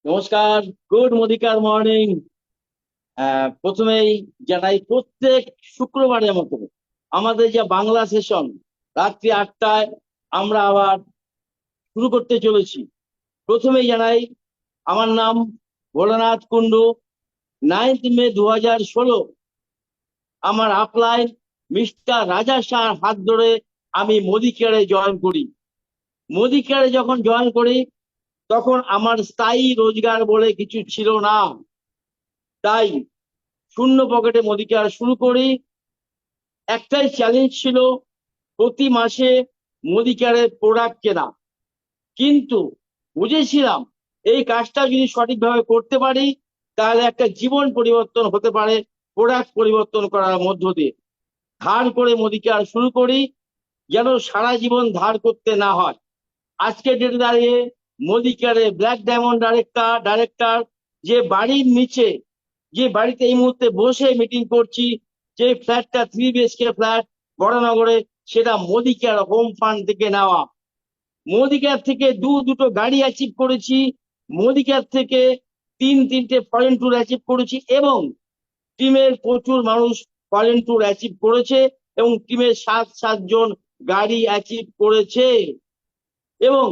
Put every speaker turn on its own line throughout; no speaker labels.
নমস্কার। গুড মোদিকার মর্নিং। প্রথমেই জানাই প্রত্যেক শুক্রবারের মতো আমাদের যে বাংলা সেশন রাত্রি 8টায় আমরা আবার শুরু করতে চলেছি। প্রথমেই জানাই আমার নাম ভোলানাথ কুন্ডু। 9th মে 2016 আমার আপলাইন মিস্টার রাজা শাহর হাত ধরে আমি মোদি কেয়ারে জয়েন করি। মোদি কেয়ারে যখন জয়েন করি তখন আমার স্থায়ী রোজগার বলে কিছু ছিল না, তাই শূন্য পকেটে মোদি কেয়ার শুরু করি। একটাই চ্যালেঞ্জ ছিল প্রতি মাসে মোদি কেয়ারের প্রোডাক্ট কেনা, কিন্তু বুঝেছিলাম এই কাজটা যদি সঠিকভাবে করতে পারি তাহলে একটা জীবন পরিবর্তন হতে পারে প্রোডাক্ট পরিবর্তন করার মধ্য দিয়ে। ধার করে মোদি কেয়ার শুরু করি যেন সারা জীবন ধার করতে না হয়। আজকে ডেটে দাঁড়িয়ে মোদি কেয়ারে ব্ল্যাক ডায়মন্ড ডাইরেক্টর যে বাড়ির নিচে, যে বাড়িতে এই মুহূর্তে বসে মিটিং করছি, যে ফ্ল্যাটটা 3 BHK ফ্ল্যাট বড়নগরে, সেটা মোদি কেয়ার হোম ফান্ড থেকে নেওয়া। মোদি কেয়ার থেকে দুটো গাড়ি অ্যাচিভ করেছি, মোদি কেয়ার থেকে তিনটে ফরেন ট্যুর অ্যাচিভ করেছি, এবং টিমের প্রচুর মানুষ ফরেন ট্যুর অ্যাচিভ করেছে, এবং টিমের 7 জন গাড়ি অ্যাচিভ করেছে। এবং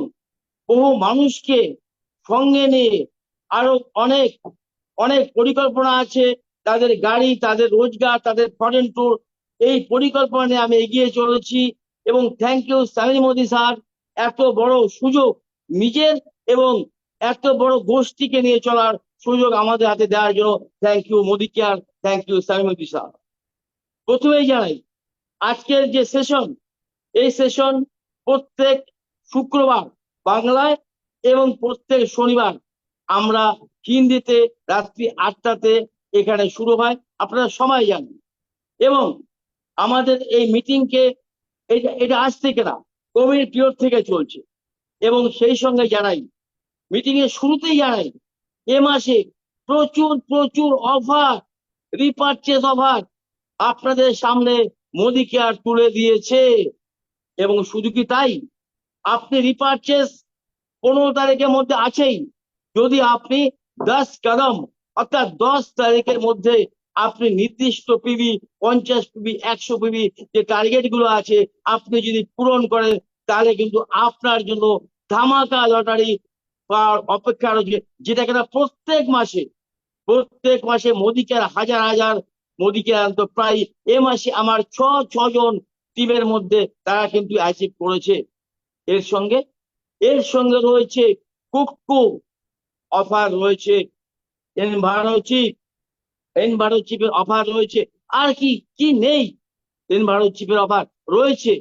বহু মানুষকে সঙ্গে নিয়ে আরো অনেক অনেক পরিকল্পনা আছে, তাদের গাড়ি, তাদের রোজগার, তাদের ফরেন ট্যুর, এই পরিকল্পনা নিয়ে আমি এগিয়ে চলেছি। এবং thank you Samil Modi sir, এত বড় সুযোগ নিজের এবং এত বড় গোষ্ঠীকে নিয়ে চলার সুযোগ আমাদের হাতে দেওয়ার জন্য। Thank you Modi care, thank you Samil Modi sir. প্রথমেই জানাই আজকের যে সেশন, এই সেশন প্রত্যেক শুক্রবার বাংলায় এবং প্রত্যেক শনিবার আমরা হিন্দিতে রাত্রি 8টাতে এখানে শুরু হয়, আপনারা সবাই জানেন। এবং আমাদের এই মিটিংকে এটা আজ থেকে না, কোভিড পিরিয়ড থেকে চলছে। এবং সেই সঙ্গে জানাই, মিটিং এর শুরুতেই জানাই, এ মাসে প্রচুর প্রচুর অফার, রিপারচেস অফার আপনাদের সামনে মোদি কেয়ার তুলে দিয়েছে। এবং শুধু কি তাই, আপনি রিপারচেস 15 তারিখের মধ্যে আছেই। যদি আপনি 10 কদম অর্থাৎ 10 তারিখের মধ্যে আপনি নির্দিষ্ট পিবি, 50 পিবি, 100 পিবি যে টার্গেট গুলো আছে আপনি যদি পূরণ করেন, তাহলে কিন্তু আপনার জন্য ধামাকা লটারি পাওয়ার অপেক্ষা রয়েছে, যেটা কিনা প্রত্যেক মাসে মোদি কেয়ার হাজার হাজার মোদি কেয়ার তো প্রায় এ মাসে আমার ছজন টিমের মধ্যে তারা কিন্তু অ্যাচিভ করেছে। এর সঙ্গে রয়েছে কুকু অফার রয়েছে, এনভারোচিপের অফার রয়েছে, আর কি কি নেই। এনভারোচিপের অফার রয়েছে,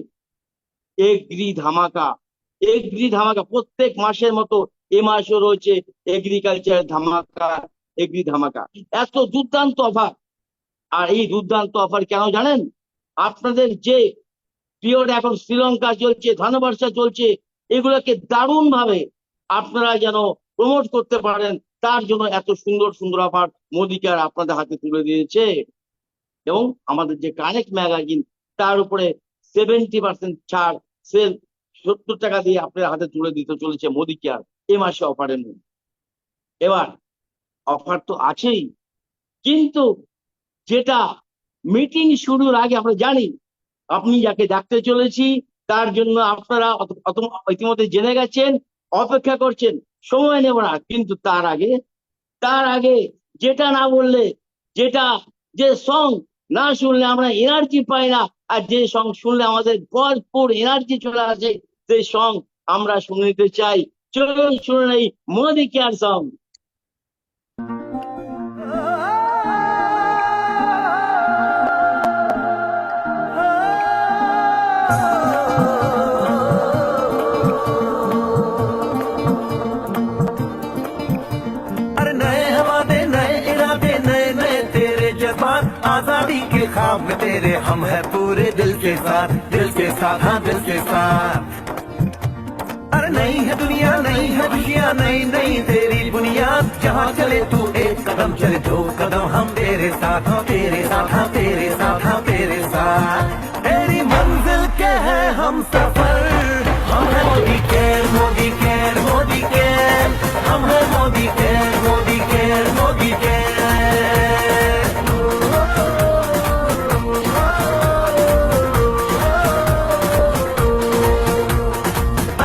এগ্রি ধামাকা প্রত্যেক মাসের মতো এ মাসও রয়েছে এগ্রিকালচার ধামাকা। এত দুর্দান্ত অফার। আর এই দুর্দান্ত অফার কেন জানেন? আপনাদের যে পিরিয়ড এখন শ্রীলঙ্কা চলছে, ধনবর্ষা চলছে, এগুলোকে দারুণ ভাবে আপনারা যেন প্রমোট করতে পারেন, তার জন্য এত সুন্দর সুন্দর অফার মোদি কেয়ার আপনাদের হাতে তুলে দিয়েছে। এবং আমাদের যে কানেক্ট ম্যাগাজিন, তার উপরে 70% ছাড় সেল, 70 টাকা দিয়ে আপনার হাতে তুলে দিতে চলেছে মোদি কেয়ার এ মাসে অফারের মধ্যে। এবার অফার তো আছেই, কিন্তু যেটা মিটিং শুরুর আগে আমরা জানি আপনি যাকে ডাকতে চলেছি, তার জন্য আপনারা ইতিমধ্যে জেনে গেছেন, অপেক্ষা করছেন, সময় নেব না। কিন্তু তার আগে যেটা না বললে, যে সং না শুনলে আমরা এনার্জি পাই না, আর যে সং শুনলে আমাদের ভরপুর এনার্জি চলে আসে, সেই সং আমরা শুনে নিতে চাই। চলুন শুনে নেই মোদি কেয়ার সং।
अरे नए हवाले नए इरादे नए नए तेरे जज्बात आजादी के ख्वाब में तेरे हम है पूरे दिल के साथ हाँ दिल के साथ। अरे नई है दुनिया नई है खुशियाँ नई नई तेरी बुनियाद, जहाँ चले तू एक कदम चले 2 कदम हम तेरे साथ हाँ तेरे साथ हाँ तेरे साथ हाँ तेरे साथ। तेरी मंजिल के है हम सफर, हम है Modi care Modi care Modi care, हम है Modi care Modi care Modi care.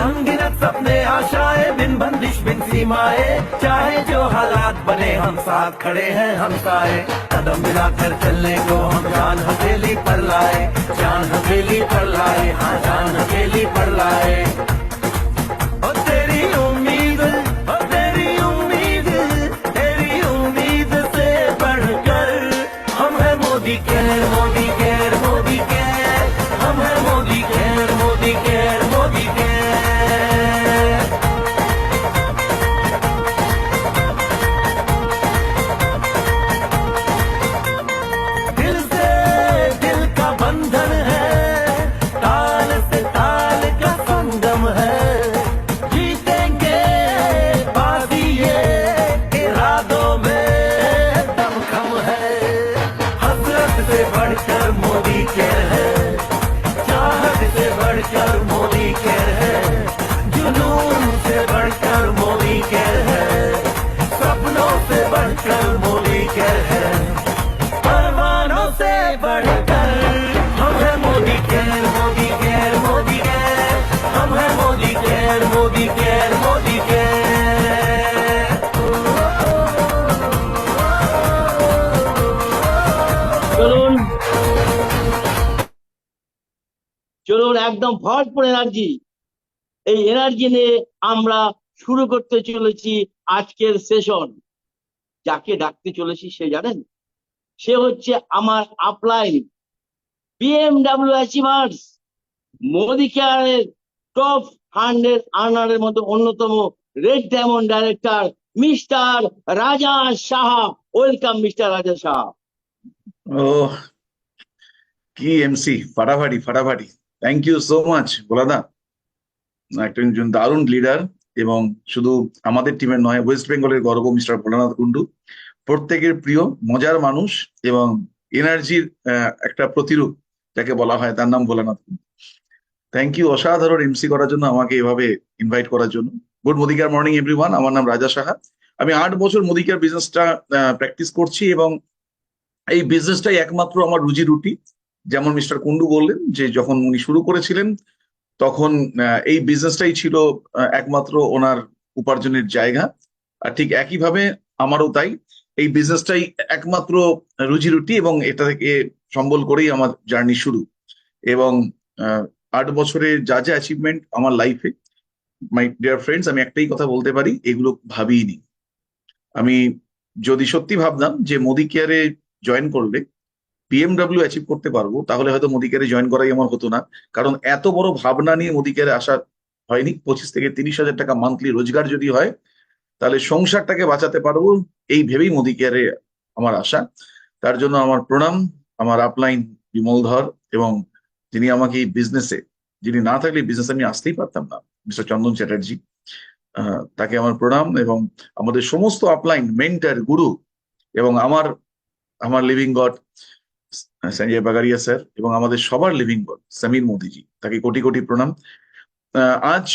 अनगिनत सपने आशाएं बिन बंदिश बिन सीमाएं, चाहे जो हालात बने हम साथ खड़े हैं हम साए। कदम मिलाकर चलने को हम जान हथेली पर लाए, जान हथेली पर लाए हाँ जान हथेली पर लाए। और तेरी उम्मीद से बढ़कर हम है Modi care Modi care Modi care, हम है Modi care Modi care Modi care. दिल से दिल का बंधन है, ताल से ताल का संगम है, जीतेंगे बाजी ये इरादों में दमखम है। हसरत से बढ़कर मोदी केयर है, चाहत से बढ़कर मोदी केयर है, जुनून से बढ़कर मोदी केयर है, सपनों से बढ़कर मोदी केयर है, परवानों से बढ़कर हम है Modi care Modi care Modi care, हम है Modi care Modi care Modi care.
চলুন চলুন একদম ভরপুর এনার্জি, এই এনার্জি নিয়ে আমরা শুরু করতে চলেছি আজকের সেশন। যাকে ডাকতে চলেছি সে জানেন, সে হচ্ছে আমার আপলাইন, BMW অ্যাচিভার্স, মোদি কেয়ারের টপ 100 আর্নারের মধ্যে অন্যতম রেড ডায়মন্ড ডাইরেক্টর মিস্টার রাজা সাহা। ওয়েলকাম মিস্টার রাজা সাহা।
ও কি এমসি, ফাটাফাটি ফাটাফাটি। থ্যাংক ইউ সো মাচ ভোলাদা। একজন দারুণ লিডার, এবং শুধু আমাদের টিমের নয়, ওয়েস্ট বেঙ্গলের গর্ব মিস্টার ভোলানাথ কুন্ডু, প্রত্যেকের প্রিয়, মজার মানুষ এবং এনার্জির একটা প্রতিরূপ যাকে বলা হয়, তার নাম ভোলানাথ কুন্ডু। থ্যাংক ইউ অসাধারণ এমসি করার জন্য, আমাকে এভাবে ইনভাইট করার জন্য। গুড মোদিকার মর্নিং এভরিওয়ান, আমার নাম রাজা সাহা। আমি 8 বছর মোদিকার বিজনেসটা প্র্যাকটিস করছি, এবং এই বিজনেসটাই একমাত্র আমার রুজি রুটি। যেমন মিস্টার কুন্ডু বললেন যে যখন উনি শুরু করেছিলেন তখন এই বিজনেসটাই ছিল একমাত্র ওনার উপার্জনের জায়গা। আর ঠিক একইভাবে আমারও তাই, এই বিজনেসটাই একমাত্র রুজি রুটি, এবং এটা থেকে সম্বল করেই আমার জার্নি শুরু। এবং 8 বছরে যা যা অ্যাচিভমেন্ট আমার লাইফে, মাই ডিয়ার ফ্রেন্ডস, আমি একটাই কথা বলতে পারি, এগুলো ভাবিনি। আমি যদি সত্যি ভাবতাম যে মোদি কেয়ারে জয়েন করলে BMW অ্যাচিভ করতে পারবো, তাহলে হয়তো মোদি কেয়ারে জয়েন করাই আমার হতো না। কারণ এত বড় ভাবনা নিয়ে মোদি কেয়ারে আসা হয়নি। 25 থেকে 30 হাজার টাকা মান্থলি রোজগার যদি হয়, তাহলে সংসারটাকে বাঁচাতে পারবো, এই ভেবেই মোদি কেয়ারে আমার আশা। তার জন্য আমার প্রণাম আমার আপলাইন বিমল ধর, এবং যিনি আমাকে এই বিজনেসে, যিনি না থাকলে বিজনেস আমি আসতেই পারতাম না, মিস্টার চন্দন চ্যাটার্জি, তাকে আমার প্রণাম। এবং আমাদের সমস্ত আপলাইন মেন্টর, গুরু, এবং আমার আমার living god Sanjay Bagaria sir, এবং আমাদের সবার লিভিং গড সমীর মোদিজি, তাকে কোটি কোটি প্রণাম। আজ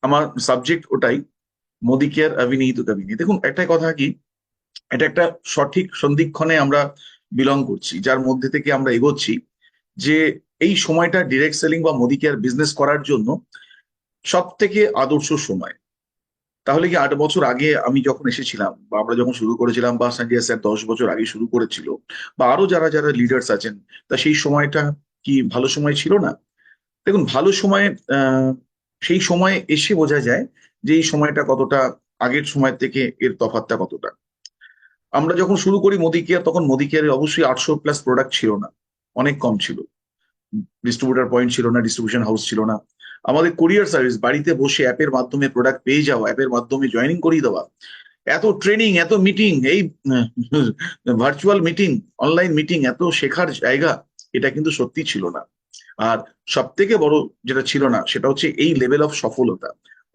আমার সাবজেক্ট ওটাই, মোদি কেয়ার অভিনী তো কভিনী। দেখুন, একটা কথা কি, এটা একটা সঠিক সন্ধিক্ষণে আমরা বিলং করছি, যার মধ্যে থেকে আমরা এগোচ্ছি, যে এই সময়টা ডিরেক্ট সেলিং বা মোদি কেয়ার বিজনেস করার জন্য সব থেকে আদর্শ সময়। তাহলে কি 8 বছর আগে আমি যখন এসেছিলাম, বা আমরা যখন শুরু করেছিলাম, বা সঞ্জয় স্যার 10 বছর আগে শুরু করেছিল, বা আরো যারা যারা লিডার্স আছেন, তা সেই সময়টা কি ভালো সময় ছিল না? দেখুন, ভালো সময় সেই সময় এসে বোঝা যায় যে এই সময়টা কতটা, আগের সময় থেকে এর তফাৎটা কতটা। আমরা যখন শুরু করি মোদি কেয়ার, তখন মোদি কেয়ারে অবশ্যই 800+ প্রোডাক্ট ছিল না, অনেক কম ছিল। ডিস্ট্রিবিউটার পয়েন্ট ছিল না, ডিস্ট্রিবিউশন হাউস ছিল না। আমাদের কুরিয়ার সার্ভিস, বাড়িতে বসে অ্যাপের মাধ্যমে প্রোডাক্ট পেয়ে যাওয়া, অ্যাপের মাধ্যমে জয়েনিং করিয়ে দেওয়া, এত ট্রেনিং, এত মিটিং, এই ভার্চুয়াল মিটিং, অনলাইন মিটিং, এত শেখার জায়গা, এটা কিন্তু সত্যি ছিল না। আর সব থেকে বড় যেটা ছিল না, সেটা হচ্ছে এই লেভেল অফ সফলতা।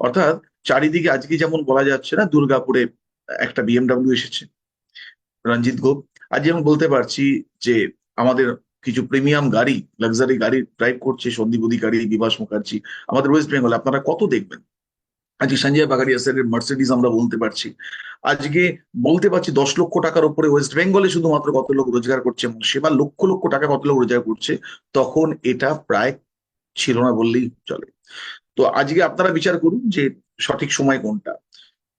অর্থাৎ চারিদিকে আজকে যেমন বলা যাচ্ছে না, দুর্গাপুরে একটা BMW এসেছে, রঞ্জিত গোপ। আজ যেমন বলতে পারছি যে আমাদের কিছু প্রিমিয়াম গাড়ি, লাক্সারি গাড়ি ড্রাইভ করছে সন্দীপ অধিকারী, বিভাস মুখার্জি। আমাদের ওয়েস্ট বেঙ্গলে আপনারা কত দেখবেন, আজকে সঞ্জয় বাগারিয়া স্যারের মার্সিডিজ আমরা বলতে পারছি। আজকে বলতে পারছি 10 লক্ষ টাকার উপরে ওয়েস্ট বেঙ্গলে শুধুমাত্র কত লোক রোজগার করছে, এবং সেবার লক্ষ লক্ষ টাকা কত লোক রোজগার করছে, তখন এটা প্রায় ছিল না বললেই চলে। তো আজকে আপনারা বিচার করুন যে সঠিক সময় কোনটা।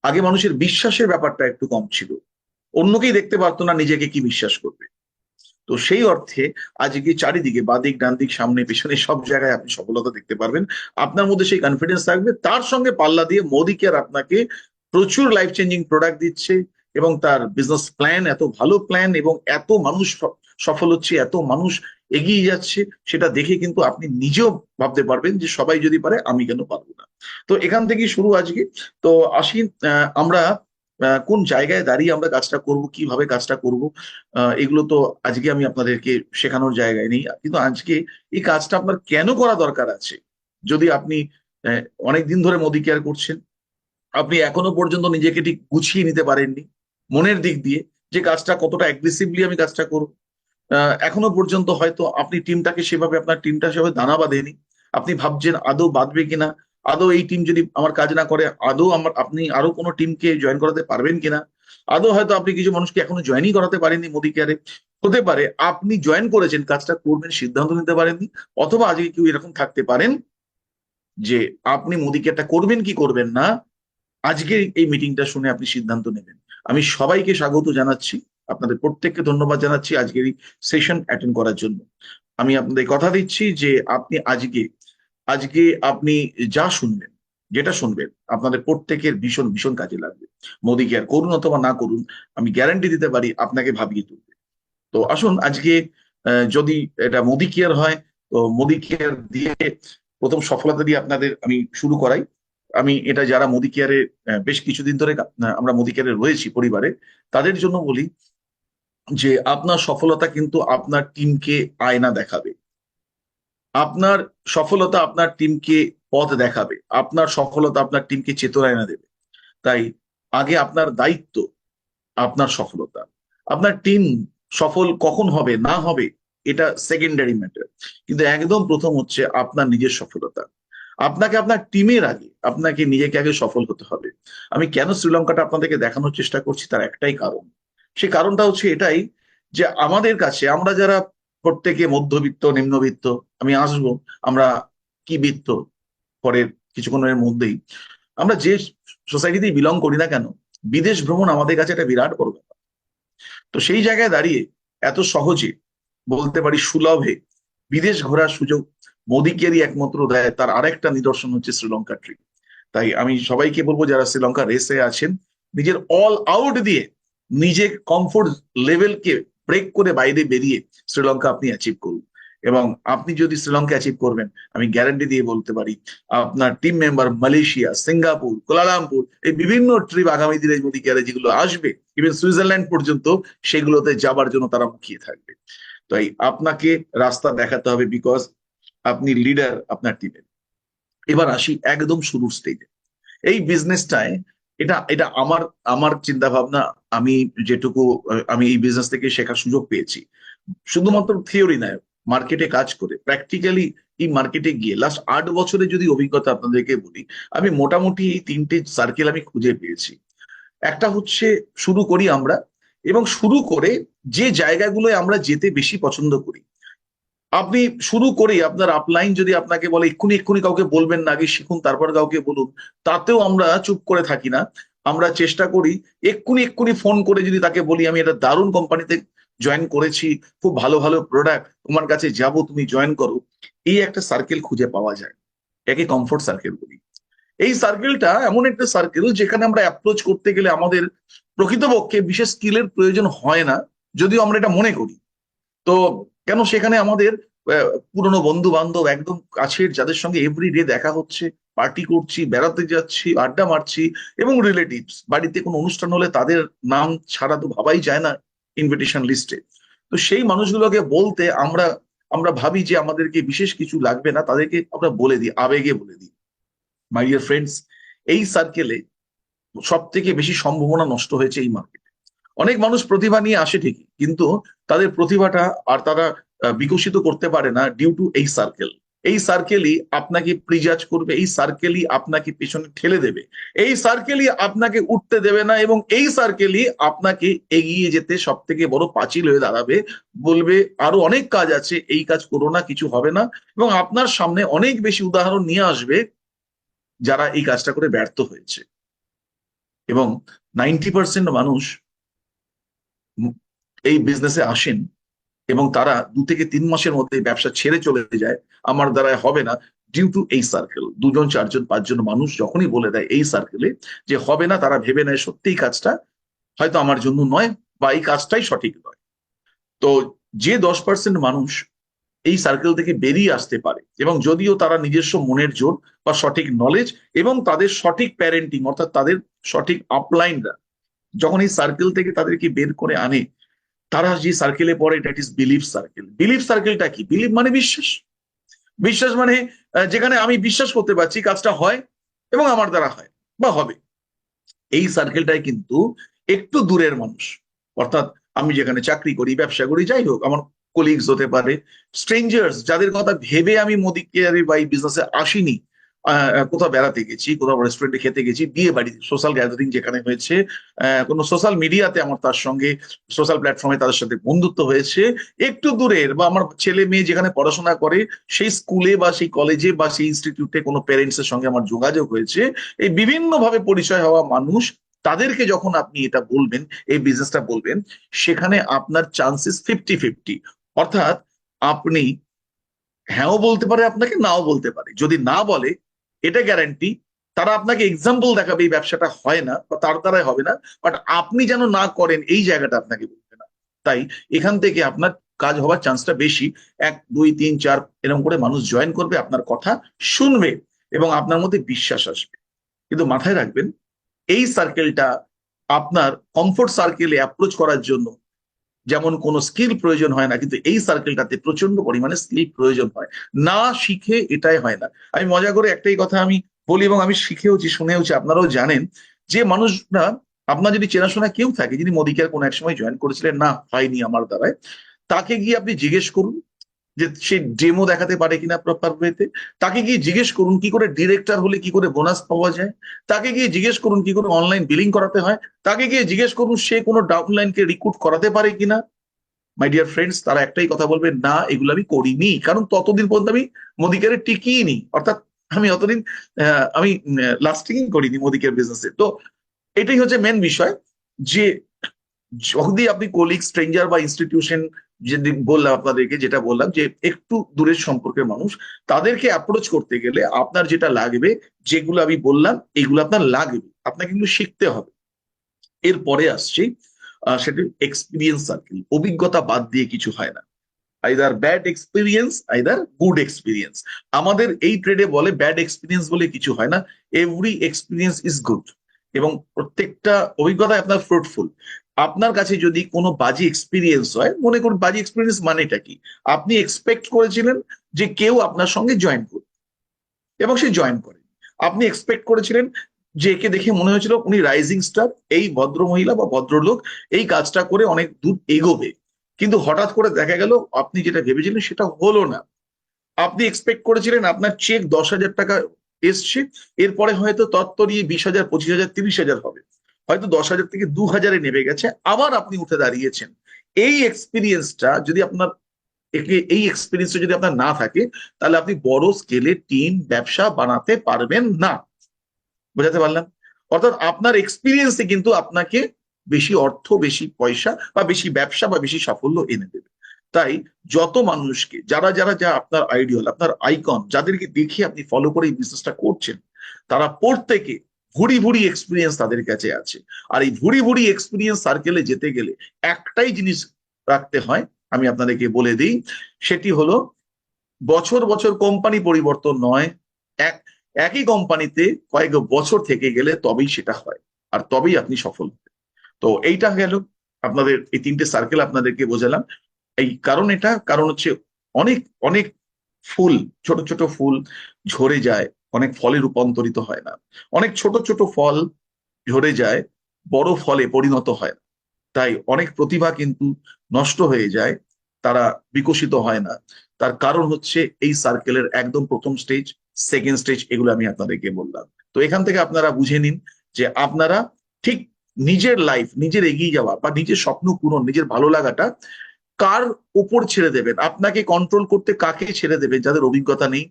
আগে মানুষের বিশ্বাসের ব্যাপারটা একটু কম ছিল, অন্যকেই দেখতে পারতো না, নিজেকে কি বিশ্বাস করবে। তো সেই অর্থে আজকে চারিদিকে, বাদিক ডানদিক সামনে পেছনে সব জায়গায় আপনি সফলতা দেখতে পারবেন। আপনার মধ্যে সেই কনফিডেন্স থাকবে, তার সঙ্গে পাল্লা দিয়ে মোদি কেয়ার আপনাকে প্রচুর লাইফ চেঞ্জিং প্রোডাক্ট দিচ্ছে, এবং তার বিজনেস প্ল্যান এত ভালো প্ল্যান, এবং এত মানুষ সফল হচ্ছে, এত মানুষ এগিয়ে যাচ্ছে, সেটা দেখে কিন্তু আপনি নিজেও ভাবতে পারবেন যে সবাই যদি পারে, আমি কেন পারবো না। তো এখান থেকেই শুরু আজকে। তো আসি, আমরা কোন জায়গায় দাঁড়িয়ে আমরা কাজটা করব, কিভাবে কাজটা করব, এগুলো তো আজকে আমি আপনাদেরকে শেখানোর জায়গায় নেই। কিন্তু আজকে এই কাজটা আপনার কেন করা দরকার আছে। যদি আপনি অনেকদিন ধরে মোদি কেয়ার করছেন, আপনি এখনো পর্যন্ত নিজেকে ঠিক গুছিয়ে নিতে পারেননি মনের দিক দিয়ে, যে কাজটা কতটা অ্যাগ্রেসিভলি আমি কাজটা করব। এখনো পর্যন্ত হয়তো আপনি টিমটাকে সেভাবে, আপনার টিমটা সেভাবে দানা বাঁধেনি। আপনি ভাবছেন আদৌ বাঁধবে কিনা, আদৌ এই টিম যদি আমার কাজ না করে, আদৌ আপনি আরো কোনো টিমকে জয়েন করাতে পারবেন কিনা, আদৌ হয়তো আপনি কিছু মানুষকে এখনো জয়েনই করাতে পারেননি মোদি কেয়ারে। হতে পারে আপনি জয়েন করেছেন, কাজটা করবেন, সিদ্ধান্ত নিতে পারেননি। অথবা আজকে কেউ এরকম থাকতে পারেন যে আপনি মোদি কেয়ারটা করবেন কি করবেন না, আজকে এই মিটিংটা শুনে আপনি সিদ্ধান্ত নেবেন। আমি সবাইকে স্বাগত জানাচ্ছি, আপনাদের প্রত্যেককে ধন্যবাদ জানাচ্ছি আজকের এই সেশন অ্যাটেন্ড করার জন্য। আমি আপনাদের কথা দিচ্ছি যে আপনি আজকে আজকে আপনি যা শুনবেন, যেটা শুনবেন, আপনাদের প্রত্যেকের ভীষণ ভীষণ কাজে লাগবে। মোদি কেয়ার করুন অথবা না করুন, আমি গ্যারান্টি দিতে পারি আপনাকে ভাবিয়ে তুলবে। তো আসুন আজকে যদি এটা মোদি কেয়ার হয়, তো মোদি কেয়ার দিয়ে প্রথম সফলতা দিয়ে আপনাদের আমি শুরু করাই। আমি এটা যারা মোদি কেয়ারে বেশ কিছুদিন ধরে আমরা মোদি কেয়ারে রয়েছি পরিবারে, তাদের জন্য বলি যে আপনার সফলতা কিন্তু আপনার টিমকে আয়না দেখাবে, আপনার সফলতা আপনার টিমকে পথ দেখাবে, আপনার সফলতা আপনার টিমকে চেতনা এনে দেবে। তাই আগে আপনার দায়িত্ব আপনার সফলতা। আপনার টিম সফল কখন হবে না হবে এটা সেকেন্ডারি ম্যাটার, কিন্তু একদম প্রথম হচ্ছে আপনার নিজের সফলতা। আপনাকে আপনার টিমের আগে আপনাকে নিজেকে আগে সফল হতে হবে। আমি কেন শ্রীলঙ্কাটা আপনাদেরকে দেখানোর চেষ্টা করছি তার একটাই কারণ, সে কারণটা হচ্ছে এটাই যে আমাদের কাছে আমরা যারা প্রত্যেকে মধ্যবিত্ত নিম্নবিত্ত, আমি আসবো আমরা কি বিত্ত পরের কিছুক্ষণের মধ্যেই, আমরা যে সোসাইটিতেই বিলং করি না কেন, বিদেশ ভ্রমণ আমাদের কাছে একটা বিরাট বড় ব্যাপার। তো সেই জায়গায় দাঁড়িয়ে এত সহজে বলতে পারি সুলভে বিদেশ ঘোরার সুযোগ মোদিকেরই একমাত্র দেয়, তার আরেকটা নিদর্শন হচ্ছে শ্রীলঙ্কা ট্রিপ। তাই আমি সবাইকে বলবো যারা শ্রীলঙ্কা রেসে আছেন, নিজের অল আউট দিয়ে নিজে কমফোর্ট লেভেলকে ব্রেক করে বাইরে বেরিয়ে শ্রীলঙ্কা আপনি অ্যাচিভ করুন। এবং আপনি যদি শ্রীলঙ্কা অ্যাচিভ করবেন, আমি গ্যারান্টি দিয়ে বলতে পারি আপনার team member Malaysia, Singapore, Kuala Lumpur, এই বিভিন্ন ট্রিপ আগামী দিনে মোদি কেয়ারে যেগুলো আসবে, ইভেন সুইজারল্যান্ড পর্যন্ত, সেগুলোতে যাবার জন্য তারা মুখিয়ে থাকবে। তাই আপনাকে রাস্তা দেখাতে হবে, বিকজ আপনি লিডার আপনার টিমের। এবার আসি একদম শুরুর স্টেজে এই বিজনেসটায়। এটা এটা আমার আমার চিন্তা ভাবনা, আমি যেটুকু আমি এই বিজনেস থেকে শেখার সুযোগ পেয়েছি, শুধুমাত্র থিওরি নয়, মার্কেটে কাজ করে প্র্যাকটিক্যালি এই মার্কেটে গিয়ে লাস্ট 8 বছরে যদি অভিজ্ঞতা আপনাদেরকে বলি, আমি মোটামুটি এই 3টে সার্কেল আমি খুঁজে পেয়েছি। একটা হচ্ছে শুরু করি আমরা, এবং শুরু করে যে জায়গাগুলোয় আমরা যেতে বেশি পছন্দ করি, আপনি শুরু করেই আপনার আপলাইন যদি আপনাকে বলে এক্ষুনি এক্ষুনি কাউকে বলবেন না, আগে শিখুন তারপর কাউকে বলুন, তাতেও আমরা চুপ করে থাকি না। আমরা চেষ্টা করি এক্ষুনি এক্ষুনি ফোন করে যদি তাকে বলি আমি একটা দারুণ কোম্পানিতে জয়েন করেছি, খুব ভালো ভালো প্রোডাক্ট, তোমার কাছে যাব, তুমি জয়েন করো। এই একটা সার্কেল খুঁজে পাওয়া যায়, একে কমফোর্ট সার্কেল বলি। এই সার্কেলটা এমন একটা সার্কেল যেখানে আমরা অ্যাপ্রোচ করতে গেলে আমাদের প্রকৃতপক্ষে বিশেষ স্কিলের প্রয়োজন হয় না, যদিও আমরা এটা মনে করি। তো কেন সেখানে আমাদের পুরনো বন্ধু বান্ধব একদম কাছের, যাদের সঙ্গে এভরিডে দেখা হচ্ছে, পার্টি করছি, বেড়াতে যাচ্ছি, আড্ডা মারছি, এবং রিলেটিভস, বাড়িতে কোনো অনুষ্ঠান হলে তাদের নাম ছাড়া তো ভাবাই যায় না ইনভিটেশন লিস্টে। তো সেই মানুষগুলোকে বলতে আমরা আমরা ভাবি যে আমাদেরকে বিশেষ কিছু লাগবে না, তাদেরকে আমরা বলে দিই, আবেগে বলে দিই। মাই ডিয়ার ফ্রেন্ডস, এই সার্কেলে সব থেকে বেশি সম্ভাবনা নষ্ট হয়েছে এই মার্কেটে। অনেক মানুষ প্রতিভা নিয়ে আসে ঠিকই, কিন্তু তাদের প্রতিভাটা আর তারা বিকশিত করতে পারে না ডিউ টু এই সার্কেল। এই সার্কেলই আপনাকে প্রিজাজ করবে, এই সার্কেলই আপনাকে পেছনে ঠেলে দেবে, এই সার্কেলই আপনাকে উঠতে দেবে না, এবং এই সার্কেলই আপনাকে এগিয়ে যেতে সব থেকে বড় পাঁচিল হয়ে দাঁড়াবে। বলবে আরো অনেক কাজ আছে, এই কাজ করো না, কিছু হবে না, এবং আপনার সামনে অনেক বেশি উদাহরণ নিয়ে আসবে যারা এই কাজটা করে ব্যর্থ হয়েছে। এবং 90% মানুষ এই বিজনেসে আসেন এবং তারা 2 থেকে 3 মাসের মধ্যে ব্যবসা ছেড়ে চলে যায়, আমার দ্বারা হবে না, ডিউ টু এই সার্কেল। 2 জন 4 জন 5 জন মানুষ যখনই বলে দেয় এই সার্কেলে যে হবে না, তারা ভেবে নেয় সত্যি কাজটা হয়তো আমার জন্য নয়, বা এই কাজটাই সঠিক নয়। তো যে 10% মানুষ এই সার্কেল থেকে বেরিয়ে আসতে পারে, এবং যদিও তারা নিজস্ব মনের জোর বা সঠিক নলেজ এবং তাদের সঠিক প্যারেন্টিং, অর্থাৎ তাদের সঠিক আপলাইনরা যখন এই সার্কেল থেকে তাদেরকে বের করে আনে, তারা যে সার্কেলে পড়ে, that is belief circle. Belief সার্কেলটা কি? বিলিফ মানে বিশ্বাস। বিশ্বাস মানে যেখানে আমি বিশ্বাস করতে পারছি কাজটা হয় এবং আমার দ্বারা হয় বা হবে। এই সার্কেলটাই কিন্তু একটু দূরের মানুষ, অর্থাৎ আমি যেখানে চাকরি করি, ব্যবসা করি, যাই হোক, আমার কলিগস হতে পারে, স্ট্রেঞ্জার্স, যাদের কথা ভেবে আমি মোদি কেয়ারে বা এই বিজনেসে আসিনি, কোথাও বেড়াতে গেছি, কোথাও রেস্টুরেন্টে খেতে গেছি, বিয়ে বাড়ি, সোশ্যাল গ্যাদারিং যেখানে হয়েছে, কোনো সোশ্যাল মিডিয়াতে আমার তার সঙ্গে সোশ্যাল প্ল্যাটফর্মে তাদের সাথে বন্ধুত্ব হয়েছে, একটু দূরের, বা আমার ছেলে মেয়ে যেখানে পড়াশোনা করে সেই স্কুলে বা সেই কলেজে বা সেই ইনস্টিটিউটে কোনো প্যারেন্টস এর সঙ্গে আমার যোগাযোগ হয়েছে, এই বিভিন্ন ভাবে পরিচয় হওয়া মানুষ, তাদেরকে যখন আপনি এটা বলবেন, এই বিজনেসটা বলবেন, সেখানে আপনার চান্সেস 50-50। অর্থাৎ আপনি হ্যাঁও বলতে পারে, আপনাকে নাও বলতে পারে। যদি না বলে, এটা গ্যারান্টি তারা আপনাকে এক্সাম্পল দেখাবে এই ব্যবসাটা হয় না বা তার দ্বারাই হবে না, বাট আপনি যেন না করেন এই জায়গাটা আপনাকে বলবে না। তাই এখান থেকে আপনার কাজ হওয়ার চান্সটা বেশি। 1 2 3 4 এরকম করে মানুষ জয়েন করবে, আপনার কথা শুনবে এবং আপনার মধ্যে বিশ্বাস আসবে। কিন্তু মাথায় রাখবেন, এই সার্কেলটা আপনার কমফোর্ট সার্কেলে অ্যাপ্রোচ করার জন্য যেমন কোনো স্কিল প্রয়োজন হয় না, কিন্তু এই সার্কেলটাতে প্রচন্ড পরিমাণে স্কিল প্রয়োজন হয়। না শিখে এটাই হয় না। আমি মজা করে একটাই কথা আমি বলি, এবং আমি শিখেওছি শুনেওছি, আপনারাও জানেন, যে মানুষরা, আপনার যদি চেনাশোনা কেউ থাকে যিনি মোদিকেয়ার কোনো এক সময় জয়েন করেছিলেন, না হয়নি আমার দ্বারায়, তাকে গিয়ে আপনি জিজ্ঞেস করুন যে সে ডেমো দেখাতে পারে কিনা প্রপার ওয়েতে। তাকে গিয়ে জিজ্ঞেস করুন কি করে ডিরেক্টর হলে কি করে বোনাস পাওয়া যায়। তাকে গিয়ে জিজ্ঞেস করুন কি করে অনলাইন বিলিং করাতে হয়। তাকে গিয়ে জিজ্ঞেস করুন সে কোনো ডাউনলাইনকে রিক্রুট করাতে পারে কিনা। মাই ডিয়ার ফ্রেন্ডস, তারা একটাই কথা বলবে, না এগুলো আমি করিনি, কারণ ততদিন পর্যন্ত আমি মোদিকেয়ারে টিকিয়ে নি, অর্থাৎ আমি অতদিন আমি লাস্টিং করিনি মোদিকেয়ার বিজনেসে। তো এটাই হচ্ছে মেন বিষয়, যে যদি আপনি কলিগ, স্ট্রেঞ্জার বা ইনস্টিটিউশন, যদি বললাম আপনাদেরকে, যেটা বললাম যে একটু দূরের সম্পর্কের মানুষ, তাদেরকে অ্যাপ্রোচ করতে গেলে আপনার যেটা লাগবে, যেগুলো আমি বললাম এগুলো আপনার লাগবে, আপনাকে কিন্তু শিখতে হবে। এরপরে আসছি সেটা এক্সপিরিয়েন্স সার্কেল। অভিজ্ঞতা বাদ দিয়ে কিছু হয় না। Either bad experience, either good experience. আমাদের এই ট্রেডে বলে ব্যাড এক্সপিরিয়েন্স বলে কিছু হয় না, এভরি এক্সপিরিয়েন্স ইজ গুড, এবং প্রত্যেকটা অভিজ্ঞতা আপনার ফ্রুটফুল। আপনার কাছে যদি কোনো বাজে এক্সপিরিয়েন্স হয়, মনে করুন বাজে এক্সপিরিয়েন্স মানেটা কি, আপনি এক্সপেক্ট করেছিলেন যে কেউ আপনার সঙ্গে জয়েন করবে এবং সে জয়েন করে। আপনি এক্সপেক্ট করেছিলেন যে একে দেখে মনে হয়েছিল উনি রাইজিং স্টার, এই ভদ্র মহিলা বা ভদ্রলোক এই কাজটা করে অনেক দূর এগোবে, কিন্তু হঠাৎ করে দেখা গেল আপনি যেটা ভেবেছিলেন সেটা হলো না। আপনি এক্সপেক্ট করেছিলেন আপনার চেক 10,000 টাকা এসছে, এরপরে হয়তো তত্তরিয়ে 20,000, 25,000, 30,000 হবে, হয়তো 10,000 থেকে 2,000-এ নেমে গেছে, আবার আপনি উঠে দাঁড়িয়েছেন। এই এক্সপিরিয়েন্সটা যদি আপনার এই এক্সপিরিয়েন্সটা যদি আপনার না থাকে, তাহলে আপনি বড় স্কেলে টিম ব্যবসা বানাতে পারবেন না। বোঝাতে পারলাম? অর্থাৎ আপনার এক্সপিরিয়েন্সে কিন্তু আপনাকে বেশি অর্থ, বেশি পয়সা বা বেশি ব্যবসা বা বেশি সাফল্য এনে দেবে। তাই যত মানুষকে, যারা যারা যা আপনার আইডিয়াল, আপনার আইকন, যাদেরকে দেখে আপনি ফলো করে এই বিজনেসটা করছেন, তারা প্রত্যেকে ভুড়ি ভুড়ি এক্সপিরিয়েন্স তাদের কাছে আছে। আর এই ভুড়ি ভুড়ি এক্সপিরিয়েন্স সার্কেলে যেতে গেলে একটাই জিনিস রাখতে হয়, আমি আপনাদেরকে বলে দিই, সেটি হলো বছর বছর কোম্পানি পরিবর্তন নয়, এক একই কোম্পানিতে কয়েক বছর থেকে গেলে তবেই সেটা হয়, আর তবেই আপনি সফল হবেন। তো এইটা গেল আপনাদের এই 3টে সার্কেল আপনাদেরকে বোঝালাম। এই কারণ হচ্ছে অনেক অনেক ফুল, ছোট ছোট ফুল ঝরে যায়, অনেক ফলে রূপান্তরিত হয় না। অনেক ছোট ছোট ফল ঝরে যায়, বড় ফলে পরিণত হয় না। তাই অনেক প্রতিভা কিন্তু নষ্ট হয়ে যায়, তারা বিকশিত হয় না। তার কারণ হচ্ছে এই সার্কেলের একদম প্রথম স্টেজ, সেকেন্ড স্টেজ, এগুলো আমি আপনাদেরকে বললাম। তো এখান থেকে আপনারা বুঝে নিন যে আপনারা ঠিক নিজের লাইফ, নিজের এগিয়ে যাওয়া বা নিজের স্বপ্ন পূরণ, নিজের ভালো লাগাটা কার উপর ছেড়ে দেবেন, আপনাকে কন্ট্রোল করতে কাকে ছেড়ে দেবেন? যাদের অভিজ্ঞতা নেই,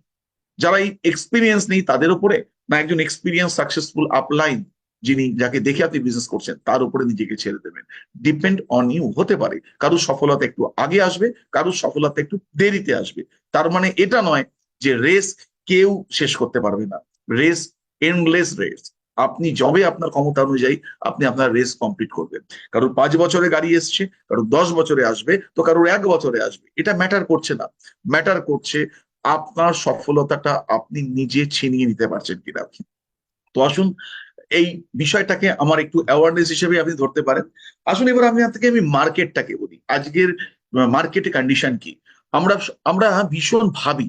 যারা এই এক্সপিরিয়েন্স নেই তাদের উপরে, না একজন এক্সপিরিয়েন্স সাকসেসফুল আপলাইন যাকে দেখে আপনি বিজনেস করছেন তার উপরে নিজেকে ছেড়ে দেবেন? Depend on you. হতে পারে কারোর সফলতা একটু আগে আসবে, কারোর সফলতা একটু দেরিতে আসবে। তার মানে এটা নয় যে রেস কেউ শেষ করতে পারবে না। Race endless race. আপনি যবে আপনার ক্ষমতা অনুযায়ী আপনি আপনার রেস কমপ্লিট করবেন। কারোর 5 বছরে গাড়ি এসছে, কারোর 10 বছরে আসবে, তো কারোর 1 বছরে আসবে, এটা ম্যাটার করছে না। ম্যাটার করছে আপনার সফলতাটা আপনি নিজে ছিনিয়ে নিতে পারছেন কিনা। তো আসুন এই বিষয়টাকে আমার একটু অ্যাওয়ারনেস হিসেবে আপনি ধরতে পারেন। আসুন এবার আমি মার্কেটটাকে বলি, আজকের মার্কেটে কন্ডিশন কি। আমরা আমরা ভীষণ ভাবি,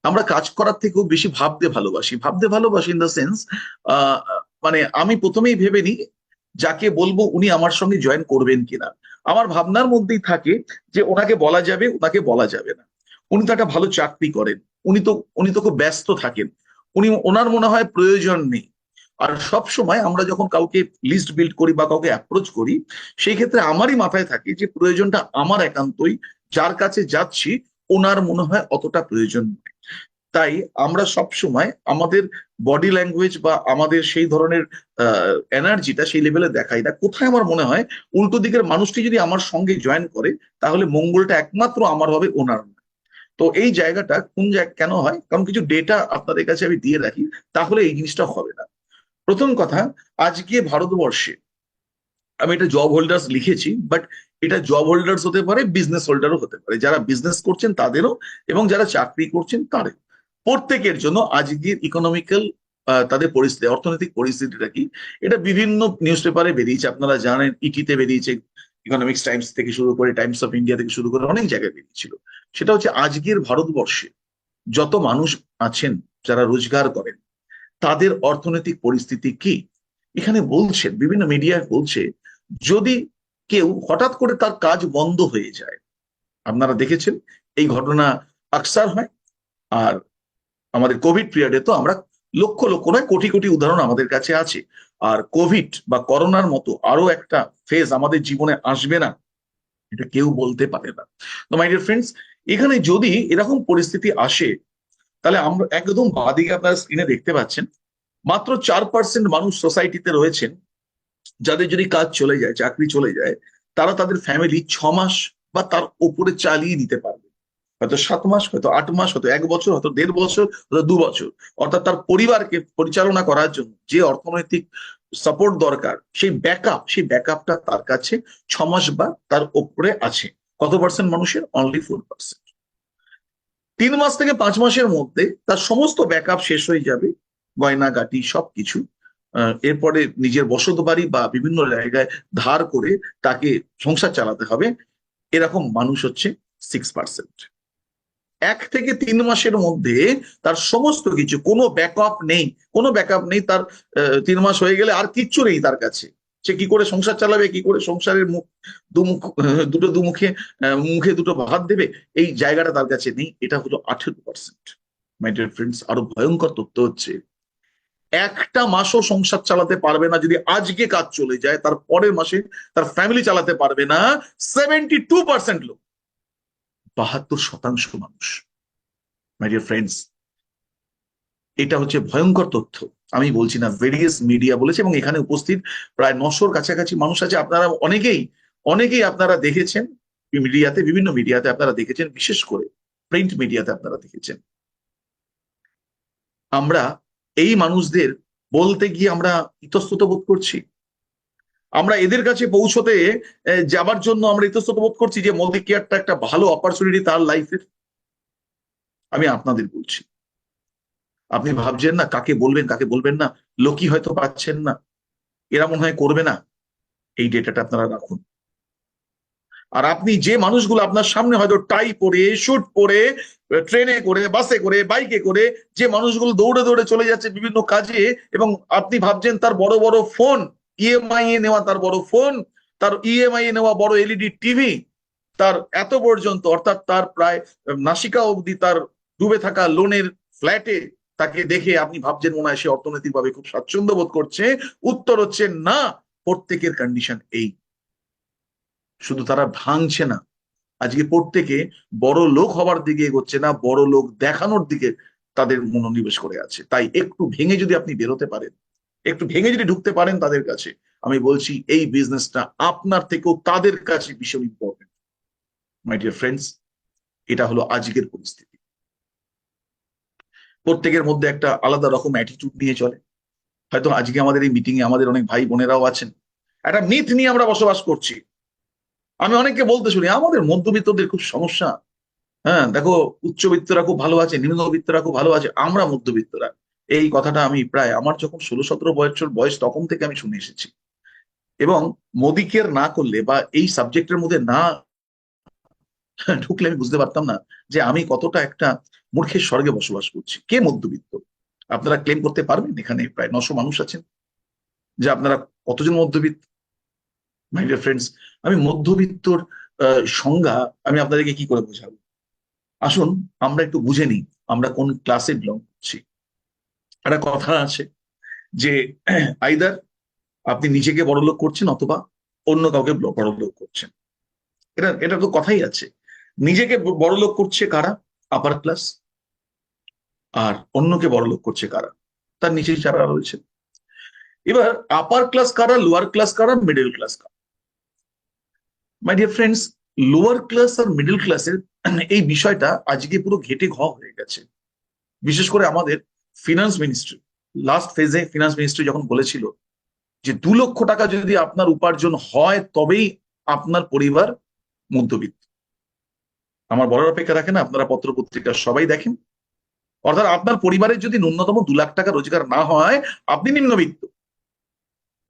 আমরা কাজ করার থেকেও বেশি ভাবতে ভালোবাসি ইন দ্য সেন্স, মানে আমি প্রথমেই ভেবে নিই যাকে বলবো উনি আমার সঙ্গে জয়েন করবেন কিনা। আমার ভাবনার মধ্যেই থাকে যে ওনাকে বলা যাবে, ওনাকে বলা যাবে না। উনি তো একটা ভালো চাকরি করেন, উনি তো খুব ব্যস্ত থাকেন, ওনার মনে হয় প্রয়োজন নেই। আর সব সময় আমরা যখন কাউকে লিস্ট বিল্ড করি বা কাউকে অ্যাপ্রোচ করি, সেই ক্ষেত্রে আমারই মাথায় থাকে যে প্রয়োজনটা আমার একান্তই, যার কাছে যাচ্ছি ওনার মনে হয় অতটা প্রয়োজন নেই। তাই আমরা সব সময় আমাদের বডি ল্যাঙ্গুয়েজ বা আমাদের সেই ধরনের এনার্জিটা সেই লেভেলে দেখাই না। কোথায় আমার মনে হয় উল্টো দিকের মানুষটি যদি আমার সঙ্গে জয়েন করে, তাহলে মঙ্গলটা একমাত্র আমার হবে, ওনার না। তো এই জায়গাটা কেন হয়, কারণ কিছু ডেটা আপনাদের কাছে আমি দিয়ে রাখি, তাহলে এই জিনিসটা হবে না। প্রথম কথা, আজকে ভারতবর্ষে, আমি এটা জব হোল্ডার্স লিখেছি, বাট এটা জব হোল্ডার্স হতে পারে, বিজনেস হোল্ডারও হতে পারে, যারা বিজনেস করছেন তাদেরও এবং যারা চাকরি করছেন তাদের প্রত্যেকের জন্য আজকের ইকোনমিক্যাল তাদের পরিস্থিতি, অর্থনৈতিক পরিস্থিতিটা কি, এটা বিভিন্ন নিউজ পেপারে বেরিয়েছে, আপনারা জানেন, ইটিতে বেরিয়েছে, ইকোনমিক্স টাইমস থেকে শুরু করে, টাইমস অফ ইন্ডিয়া থেকে শুরু করে অনেক জায়গায় বেরিয়েছিল। সেটা হচ্ছে আজকের ভারতবর্ষে যত মানুষ আছেন যারা রোজগার করেন তাদের অর্থনৈতিক পরিস্থিতি কি। এখানে বলছেন, বিভিন্ন মিডিয়া বলছে, যদি কেউ হঠাৎ করে তার কাজ বন্ধ হয়ে যায়, আপনারা দেখেছেন এই ঘটনা আকসার হয়, আর আমাদের কোভিড পিরিয়ডে তো আমরা লক্ষ লক্ষ নয় কোটি কোটি উদাহরণ আমাদের কাছে আছে। আর কোভিড বা করোনার মতো আরো একটা ফেজ আমাদের জীবনে আসবে না, এটা কেউ বলতে পারে না। তো মাই ডিয়ার ফ্রেন্ডস, এখানে যদি এরকম পরিস্থিতি আসে, তাহলে আমরা একদম বাদিকে আপনারা স্ক্রিনে দেখতে পাচ্ছেন, মাত্র 4% মানুষ সোসাইটিতে রয়েছেন যাদের যদি কাজ চলে যায়, চাকরি চলে যায়, তারা তাদের ফ্যামিলি 6 মাস বা তার উপরে চালিয়ে দিতে পারবে। হয়তো 7 মাস, হয়তো 8 মাস, হয়তো 1 বছর, হয়তো 1.5 বছর, হয়তো 2 বছর। অর্থাৎ তার পরিবারকে পরিচালনা করার জন্য যে অর্থনৈতিক সাপোর্ট দরকার, সেই ব্যাকআপটা তার কাছে 6 মাস বা তার উপরে আছে। কত পার্সেন্ট মানুষের? অনলি 4%। 3 মাস থেকে 5 মাসের মধ্যে তার সমস্ত ব্যাকআপ শেষ হয়ে যাবে, গয়নাগাটি সবকিছু। এরপরে নিজের বসত বাড়ি বা বিভিন্ন জায়গায় ধার করে তাকে সংসার চালাতে হবে। এরকম মানুষ হচ্ছে 6%। 1 থেকে 3 মাসের মধ্যে তার সমস্ত কিছু, কোনো ব্যাকআপ নেই, কোনো ব্যাকআপ নেই তার। 3 মাস হয়ে গেলে আর কিচ্ছু নেই তার কাছে। সে কি করে সংসার চালাবে, কি করে সংসারের দুমুখে মুখে দুটো ভাত দেবে, এই জায়গাটা তার কাছে নেই। এটা হলো 18%। মাই ডিয়ার ফ্রেন্ডস, আরো ভয়ঙ্কর তথ্য হচ্ছে, একটা মাসও সংসার চালাতে পারবে না যদি আজকে কাজ চলে যায়, তার পরের মাসে তার ফ্যামিলি চালাতে পারবে না 72% লোক, 72% মানুষ। মাই ডিয়ার ফ্রেন্ডস, এটা হচ্ছে ভয়ঙ্কর তথ্য। আমি বলছি না, ভেরিয়াস মিডিয়া বলেছে, এবং এখানে উপস্থিত প্রায় 900-র কাছাকাছি মানুষ আছে। আপনারা অনেকেই আপনারা দেখেছেন মিডিয়াতে, বিভিন্ন মিডিয়াতে আপনারা দেখেছেন, বিশেষ করে প্রিন্ট মিডিয়াতে আপনারা দেখেছেন। আমরা এই মানুষদের বলতে গিয়ে আমরা ইতস্তত বোধ করছি। আমরা এদের কাছে পৌঁছতে যাবার জন্য আমরা ইতস্তত বোধ করছি যে মোদি কেয়ারটা একটা ভালো অপরচুনিটি তার লাইফের। আমি আপনাদের বলছি, আপনি ভাবছেন না কাকে বলবেন কাকে বলবেন না, লোকই হয়তো পাচ্ছেন না, এরা মনে হয় করবে না, এই ডেটাটা আপনারা রাখুন। আর আপনি যে মানুষগুলো আপনার সামনে হয়তো টাই পরে, শুট পরে, ট্রেনে করে, বাসে করে, বাইকে করে, যে মানুষগুলো দৌড়ে দৌড়ে চলে যাচ্ছে বিভিন্ন কাজে, এবং আপনি ভাবছেন তার বড় বড় ফোন, ইএমআই এ নেওয়া তার বড় ফোন, তার ইএমআই এ নেওয়া বড় এলইডি টিভি, তার এত পর্যন্ত, অর্থাৎ তার প্রায় নাসিকা অবধি তার ডুবে থাকা লোনের ফ্ল্যাটে, তাকে দেখে আপনি ভাবছেন মনে হয় সে অর্থনৈতিকভাবে খুব স্বাচ্ছন্দ্য বোধ করছে। উত্তর হচ্ছে না, প্রত্যেকের কন্ডিশন এই। শুধু তারা ভাঙছে না, আজকে প্রত্যেকে বড় লোক হওয়ার দিকে এগোচ্ছে না, বড় লোক দেখানোর দিকে তাদের মনোনিবেশ করে আছে। তাই একটু ভেঙে যদি আপনি বেরোতে পারেন, একটু ভেঙে যদি ঢুকতে পারেন তাদের কাছে, আমি বলছি এই বিজনেসটা আপনার থেকেও তাদের কাছে ভীষণ ইম্পর্টেন্ট। মাই ডিয়ার ফ্রেন্ডস, এটা হলো আজকের পরিস্থিতি। প্রত্যেকের মধ্যে একটা আলাদা রকম অ্যাটিটিউড নিয়ে চলে। হয়তো আজকে আমাদের এই মিটিং এ আমাদের অনেক ভাই বোনেরাও আছেন, একটা মিথ নিয়ে আমরা বসবাস করছি। আমি অনেককে বলতে শুনি আমাদের মধ্যবিত্তদের খুব সমস্যা। হ্যাঁ, দেখো উচ্চবিত্তরা খুব ভালো আছে, নিম্নবিত্তরা খুব ভালো আছে, আমরা মধ্যবিত্তরা। এই কথাটা আমি প্রায় আমার যখন 16-17 বছর বয়স তখন থেকে আমি শুনে এসেছি। এবং মোদি কেয়ার না করলে বা এই সাবজেক্টের মধ্যে না ঢুকলে আমি বুঝতে পারতাম না যে আমি কতটা একটা মূর্খের স্বর্গে বসবাস করছি। কে মধ্যবিত্ত আপনারা ক্লেম করতে পারবেন? এখানে প্রায় 900 মানুষ আছেন, যে আপনারা কতজন মধ্যবিত্ত? মাই ডিয়ার ফ্রেন্ডস, আমি মধ্যবিত্তর সংজ্ঞা আমি আপনাদেরকে কি করে বোঝাবো? আসুন আমরা একটু বুঝে নিই আমরা কোন ক্লাসে বিলং করছি। একটা কথা আছে যে আইদার আপনি নিজেকে বড়লোক করছেন অথবা অন্য কাউকে বড়লোক করছেন। এটা তো কথাই আছে। নিজেকে বড়লোক করছে কারা? Upper class. আর অন্যকে বড়লোক করছে কারা? তার নিচে যারা রয়েছে। এবার আপার ক্লাস কারা, লোয়ার ক্লাস কারা, মিডল ক্লাস কারা? My dear friends, lower class আর মিডল ক্লাসের এই বিষয়টা আজকে পুরো ঘেটে ঘ হয়ে গেছে। বিশেষ করে আমাদের ফিনান্স মিনিস্ট্রি, লাস্ট ফেজে ফিনান্স মিনিস্ট্রি যখন বলেছিল যে 2 লক্ষ টাকা যদি আপনার উপার্জন হয় তবেই আপনার পরিবার মধ্যবিত্ত। আমার বলার অপেক্ষা রাখেন না, আপনারা পত্র পত্রিকা সবাই দেখেন। অর্থাৎ আপনার পরিবারের যদি ন্যূনতম 2 লাখ টাকা রোজগার না হয়, আপনি নিম্নবিত্ত,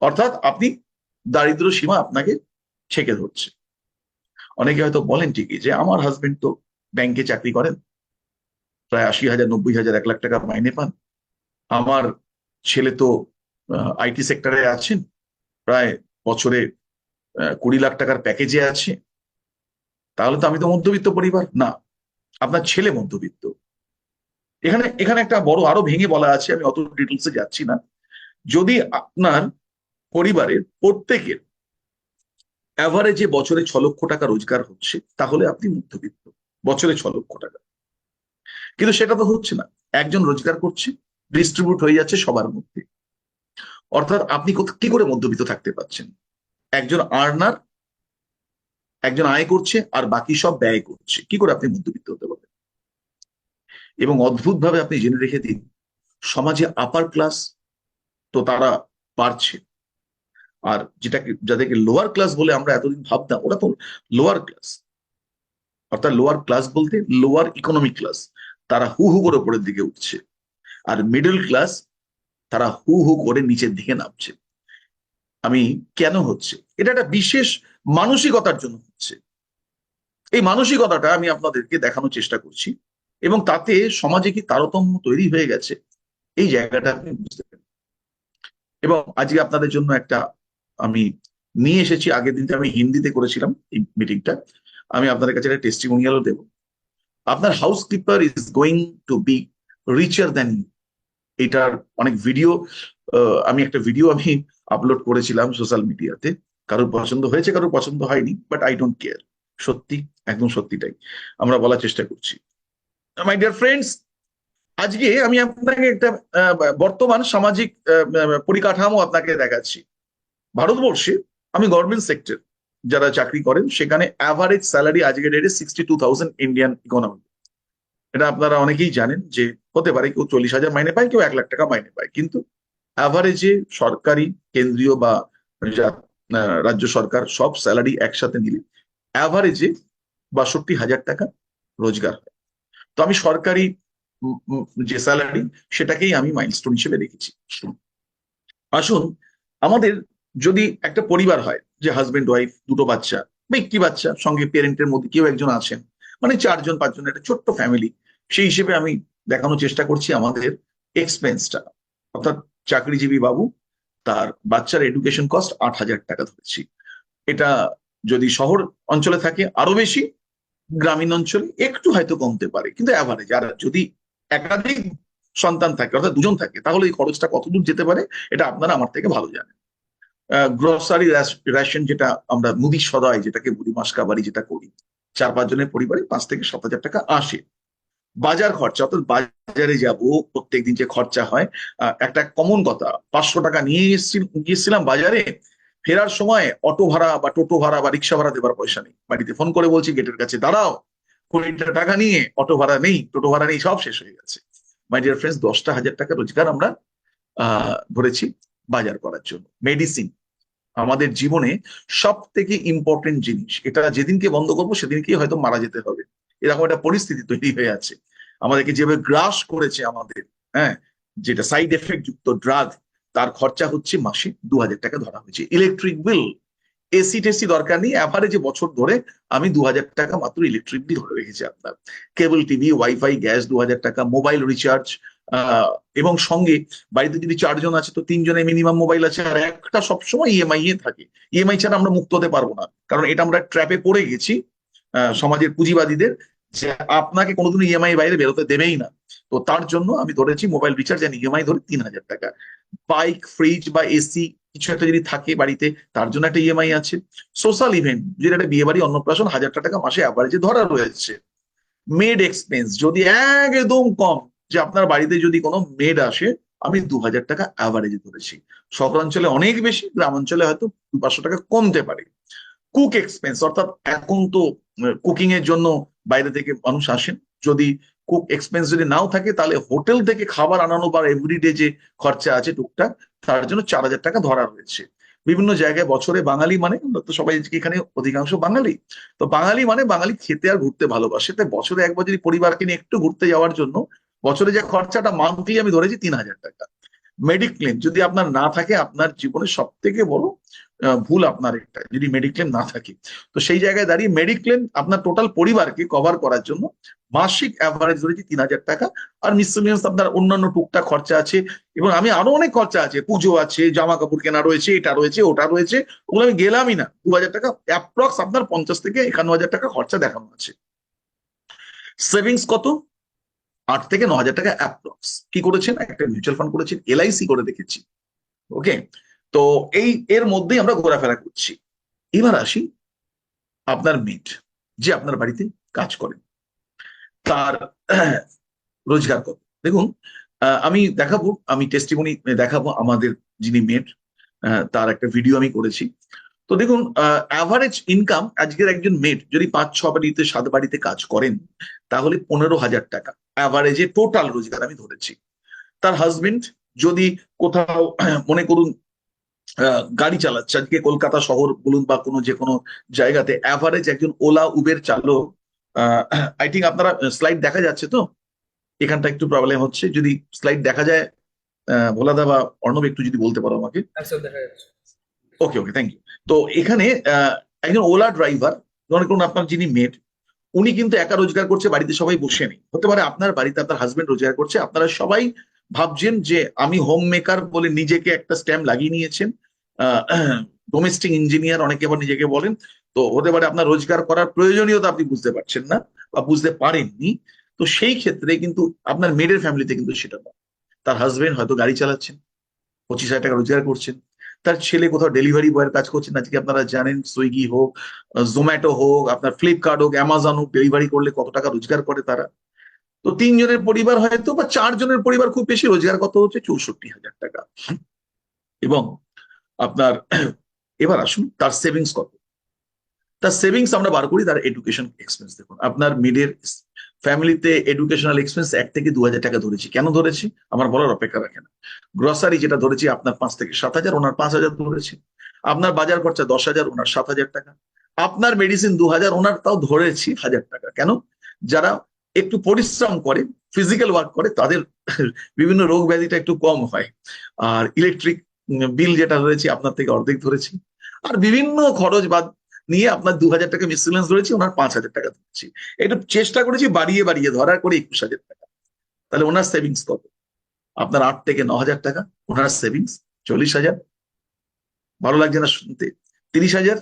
অর্থাৎ আপনি দারিদ্র সীমা আপনাকে ছেকে ধরছে। অনেকে হয়তো বলেন ঠিকই যে আমার হাজবেন্ড তো ব্যাংকে চাকরি করেন, প্রায় 80,000, 90,000, 1 লাখ টাকা মাইনে পান। আমার ছেলে তো আইটি সেক্টরে আছেন, প্রায় বছরে 20 লাখ টাকার প্যাকেজে আছে, তাহলে তো আমি তো মধ্যবিত্ত পরিবার না। আপনার ছেলে মধ্যবিত্ত। এখানে এখানে একটা বড় আরো ভেঙে বলা আছে, আমি অত ডিটেলসে যাচ্ছি না। যদি আপনার পরিবারের প্রত্যেকের অ্যাভারেজে বছরে 6 লক্ষ টাকা রোজগার হচ্ছে, তাহলে আপনি মধ্যবিত্ত, বছরে 6 লক্ষ টাকা। কিন্তু সেটা তো হচ্ছে না, একজন রোজগার করছে, ডিস্ট্রিবিউট হয়ে যাচ্ছে সবার মধ্যে। অর্থাৎ আপনি কি করে মধ্যবিত্ত থাকতে পারছেন? একজন আর্নার, একজন আয় করছে আর বাকি সব ব্যয় করছে, কি করে আপনি মধ্যবিত্ত হতে পারবেন? এবং অদ্ভুত ভাবে আপনি জেনে রেখে দিন, সমাজে আপার ক্লাস তো তারা পারছে, আর যেটাকে যাদেরকে লোয়ার ক্লাস বলে আমরা এতদিন ভাবতাম, ওরা তো লোয়ার ক্লাস। অর্থাৎ লোয়ার ক্লাস বলতে লোয়ার ইকোনমিক ক্লাস, তারা হু হু করে উপরের দিকে উঠছে। আর মিডল ক্লাস, তারা হু হু করে নিচের দিকে নামছে। আমি কেন হচ্ছে? এটা একটা বিশেষ মানসিকতার জন্য হচ্ছে। এই মানসিকতাটা আমি আপনাদেরকে দেখানোর চেষ্টা করছি, এবং তাতে সমাজে কি তারতম্য তৈরি হয়ে গেছে, এই জায়গাটা আপনি বুঝতে পারেন। এবং আজকে আপনাদের জন্য একটা আমি নিয়ে এসেছি, আগের দিনটা আমি হিন্দিতে করেছিলাম এই মিটিংটা, আমি আপনাদের কাছে একটা টেস্টিমোনিয়ালও দেবো। আপনার housekeeper is going to be richer than you. এটার অনেক ভিডিও, আমি একটা ভিডিও আমি আপলোড করেছিলাম সোশ্যাল মিডিয়াতে। কারোর পছন্দ হয়েছে, কারোর পছন্দ হয়নি, বাট আই ডোন্ট কেয়ার। সত্যি, একদম সত্যিটাই আমরা বলার চেষ্টা করছি। মাই ডিয়ার ফ্রেন্ডস, আজকে আমি আপনাকে একটা বর্তমান সামাজিক পরিকাঠামো আপনাকে দেখাচ্ছি। ভারতবর্ষে, আমি গভর্নমেন্ট সেক্টর যারা চাকরি করেন, সেখানে অ্যাভারেজ স্যালারি আজকের ডেটে 62,000 ইন্ডিয়ান ইকোনমি। এটা আপনারা অনেকেই জানেন যে হতে পারে কেউ 40,000 মাইনে পায়, কেউ 1 লাখ টাকা মাইনে পায়, কিন্তু অ্যাভারেজে সরকারি, কেন্দ্রীয় বা রাজ্য সরকার সব স্যালারি একসাথে নিলে অ্যাভারেজে 62,000 টাকা রোজগার হয়। তো আমি সরকারি যে স্যালারি, সেটাকেই আমি মাইলস্টোন হিসেবে রেখেছি। আসুন, আমাদের যদি একটা পরিবার হয়, যে হাজবেন্ড ওয়াইফ, দুটো বাচ্চা বা একটি বাচ্চা, সঙ্গে পেরেন্টের মধ্যে কেউ একজন আছেন, মানে 4জন 5জন, একটা ছোট্ট ফ্যামিলি, সেই হিসেবে আমি দেখানোর চেষ্টা করছি আমাদের এক্সপেন্সটা। অর্থাৎ চাকরিজীবী বাবু, তার বাচ্চার এডুকেশন কস্ট 8,000 টাকা ধরেছি। এটা যদি শহর অঞ্চলে থাকে আরো বেশি, গ্রামীণ অঞ্চলে একটু হয়তো কমতে পারে, কিন্তু অ্যাভারেজ। আর যদি একাধিক সন্তান থাকে, অর্থাৎ 2জন থাকে, তাহলে এই খরচটা কতদূর যেতে পারে এটা আপনারা আমার থেকে ভালো জানেন। গ্রসারি রেশন, যেটা আমরা মুদি সদাই যেটাকে বলি, মাস কাবারি যেটা করি, 4-5 জনের পরিবারে 5 থেকে 7,000 টাকা আসে। বাজার খরচা, অর্থাৎ বাজারে যাব প্রত্যেকদিন যে খরচা হয়, একটা কমন কথা, 500 টাকা নিয়ে গিয়েছিলাম বাজারে, ফেরার সময় অটো ভাড়া বা টোটো ভাড়া বা রিক্সা ভাড়া দেবার পয়সা নেই। বাড়িতে ফোন করে বলছি গেটের কাছে দাঁড়াও, 20টা টাকা নিয়ে, অটো ভাড়া নেই, টোটো ভাড়া নেই, সব শেষ হয়ে গেছে। মাই ডিয়ার ফ্রেন্ডস, 10,000 টাকা রোজগার আমরা ধরেছি বাজার করার জন্য। মেডিসিন আমাদের জীবনে সব থেকে ইম্পর্টেন্ট জিনিস, এটা যেদিনকে বন্ধ করবো সেদিনকে হয়তো মারা যেতে হবে, এরকম একটা পরিস্থিতি তৈরি হয়ে আছে। আমাদেরকে যেভাবে গ্রাস করেছে আমাদের, হ্যাঁ, যেটা সাইড এফেক্ট যুক্ত ড্রাগ, তার খরচা হচ্ছে মাসে 2,000 টাকা ধরা হয়েছে। ইলেকট্রিক বিল, এসি টেসি দরকার নেই, অ্যাভারেজে বছর ধরে আমি 2,000 টাকা মাত্র ইলেকট্রিক বিল ধরে রেখেছি। আপনার কেবল টিভি, ওয়াইফাই, গ্যাস 2,000 টাকা, মোবাইল রিচার্জ, এবং সঙ্গে বাড়িতে যদি 4জন আছে তো 3জনের মিনিমাম মোবাইল আছে, আর একটা সবসময় ইএমআই এ থাকে। ইএমআই ছাড়া আমরা মুক্ত হতে পারবো না, কারণ এটা আমরা ট্র্যাপে পড়ে গেছি সমাজের পুঁজিবাদীদের, যে আপনাকে কোনোদিন ইএমআই বাইরে বেরোতে দেবেই না। তো তার জন্য আমি ধরেছি মোবাইল রিচার্জ এন্ড ইএমআই ধরে 3,000 টাকা। বাইক, ফ্রিজ বা এসি কিছু একটা যদি থাকে বাড়িতে, তার জন্য একটা ইএমআই আছে। সোশ্যাল ইভেন্ট, যেটা একটা বিয়ে বাড়ি, অন্নপ্রাশন, 1,000 টাকা মাসে অ্যাভারেজে ধরা রয়েছে। মেড এক্সপেন্স যদি একদম কম, যে আপনার বাড়িতে যদি কোনো মেড আসে, আমি 2,000 টাকা অ্যাভারেজে ধরেছি। শহরাঞ্চলে অনেক বেশি, গ্রামাঞ্চলে হয়তো 200-500 টাকা কমতে পারে। কুক এক্সপেন্স, অর্থাৎ এখন তো কুকিং এর জন্য বাইরে থেকে মানুষ আসেন, যদি কুক এক্সপেন্স যদি নাও থাকে, তাহলে হোটেল থেকে খাবার আনানো বা এভরিডে যে খরচা আছে টুকটাক, তার জন্য 4,000 টাকা ধরা হয়েছে। বিভিন্ন জায়গায় বছরে বাঙালি মানে আমরা তো সবাই এখানে অধিকাংশ বাঙালি, তো বাঙালি মানে বাঙালি খেতে আর ঘুরতে ভালোবাসে, তাই বছরে একবার যদি পরিবারকে নিয়ে একটু ঘুরতে যাওয়ার জন্য বছরে যে খরচাটা মান্থলি আমি ধরেছি 3,000 টাকা। মেডিক্লেম যদি আপনার না থাকে, আপনার জীবনে সব থেকে বড় ভুল আপনার এটা, যদি মেডিক্লেম না থাকে। তো সেই জায়গায় দাঁড়িয়ে মেডিক্লেম আপনার টোটাল পরিবারকে কভার করার জন্য মাসিক অ্যাভারেজ ধরেছি 3,000 টাকা। আর মিসেলিনিয়াস আপনার অন্যান্য টুকটাক খরচা আছে, এবং আমি আরো অনেক খরচা আছে, পুজো আছে, জামা কাপড় কেনা রয়েছে, এটা রয়েছে, ওটা রয়েছে, ওগুলো আমি গেলামই না। 2,000 টাকা অ্যাপ্রক্স আপনার 50 থেকে 51,000 টাকা খরচা দেখানো আছে। সেভিংস কত? 8 থেকে 9,000 টাকা অ্যাপ্রক্স। কি করেছেন? একটা মিউচুয়াল ফান্ড করেছেন, এলআইসি করে দেখেছি। ওকে, তো এর মধ্যেই আমরা ঘোরাফেরা করছি। এবার আসি আপনার মেট, যে আপনার বাড়িতে কাজ করেন, তার রোজগার কত। দেখুন, আমি দেখাবো, আমি টেস্টিমনি দেখাবো আমাদের যিনি মেট, তার একটা ভিডিও আমি করেছি। তো দেখুন, অ্যাভারেজ ইনকাম আজকের একজন মেট যদি 5-6 বাড়িতে 7 বাড়িতে কাজ করেন, তাহলে 15,000 টাকা অ্যাভারেজে টোটাল রোজগার আমি ধরেছি। তার হাজবেন্ড যদি কোথাও মনে করুন গাড়ি চালাচ্ছে, আজকে কলকাতা শহর বলুন বা কোনো যে কোনো জায়গাতে অ্যাভারেজ একজন ওলা উবের চালক, আই থিঙ্ক আপনারা স্লাইড দেখা যাচ্ছে তো, এখানটা একটু প্রবলেম হচ্ছে, যদি স্লাইড দেখা যায় ভোলাদা বা অর্ণব একটু যদি বলতে পারো আমাকে। ওকে ওকে, থ্যাংক ইউ। তো এখানে একজন ওলা ড্রাইভার, মনে করুন আপনার যিনি মেট, উনি কিন্তু একা রোজগার করছে, বাড়িতে সবাই বসে নেই। হতে পারে আপনার বাড়িতে আপনার হাজবেন্ড রোজগার করছে, আপনারা সবাই ভাবছেন যে আমি হোম মেকার বলে নিজেকে একটা স্ট্যাম্প লাগিয়ে নিয়েছেন, ডোমেস্টিক ইঞ্জিনিয়ার অনেকে আবার নিজেকে বলেন। তো হতে পারে আপনার রোজগার করার প্রয়োজনীয়তা আপনি বুঝতে পারছেন না বা বুঝতে পারেননি। তো সেই ক্ষেত্রে কিন্তু আপনার মেয়েদের ফ্যামিলিতে কিন্তু সেটা নয়। তার হাজবেন্ড হয়তো গাড়ি চালাচ্ছেন, 25,000 টাকা রোজগার করছেন। তার ছেলে কোথাও ডেলিভারি বয়ের কাজ করছেন, আজকে আপনারা জানেন সুইগি হোক, জোম্যাটো হোক, আপনার ফ্লিপকার্ট হোক, অ্যামাজন হোক, ডেলিভারি করলে কত টাকা রোজগার করে তারা। তো 3 জনের পরিবার হয়তো বা 4 জনের পরিবার খুব বেশি রোজগার কত হচ্ছে? 64,000 টাকা। এবং আপনার এবার আসুন তার সেভিংস কত। তার সেভিংস আমরা বার করি তার এডুকেশন এক্সপেন্স। দেখুন, আপনার মিডের ফ্যামিলিতে এডুকেশনাল এক্সপেন্স 1 থেকে 2,000 টাকা ধরেছি। কেন ধরেছি আমার বলার অপেক্ষা রাখে না। গ্রসারি যেটা ধরেছি আপনার 5 থেকে 7,000, ওনার 5,000 ধরেছি। আপনার বাজার খরচা 10,000, ওনার 7,000 টাকা। আপনার মেডিসিন 2,000, ওনার তাও ধরেছি 1,000 টাকা। কেন? যারা একটু পরিশ্রম করে, ফিজিক্যাল ওয়ার্ক করে, তাদের বিভিন্ন রোগ ব্যাধিটা একটু কম হয়। আর ইলেকট্রিক বিল যেটা ধরেছি আপনার থেকে অর্ধেক ধরেছি। আর বিভিন্ন খরচ বাদ নিয়ে আপনার 2,000 টাকা মিসেলেন্স ধরেছি, ওনার 5,000 টাকা ধরেছি। একটু চেষ্টা করেছি বাড়িয়ে বাড়িয়ে ধরার করে 21,000 টাকা। তাহলে ওনার সেভিংস কত? আপনার 8 থেকে 9,000 টাকা, ওনার সেভিংস 40,000। ভালো লাগছে না শুনতে? 30,000।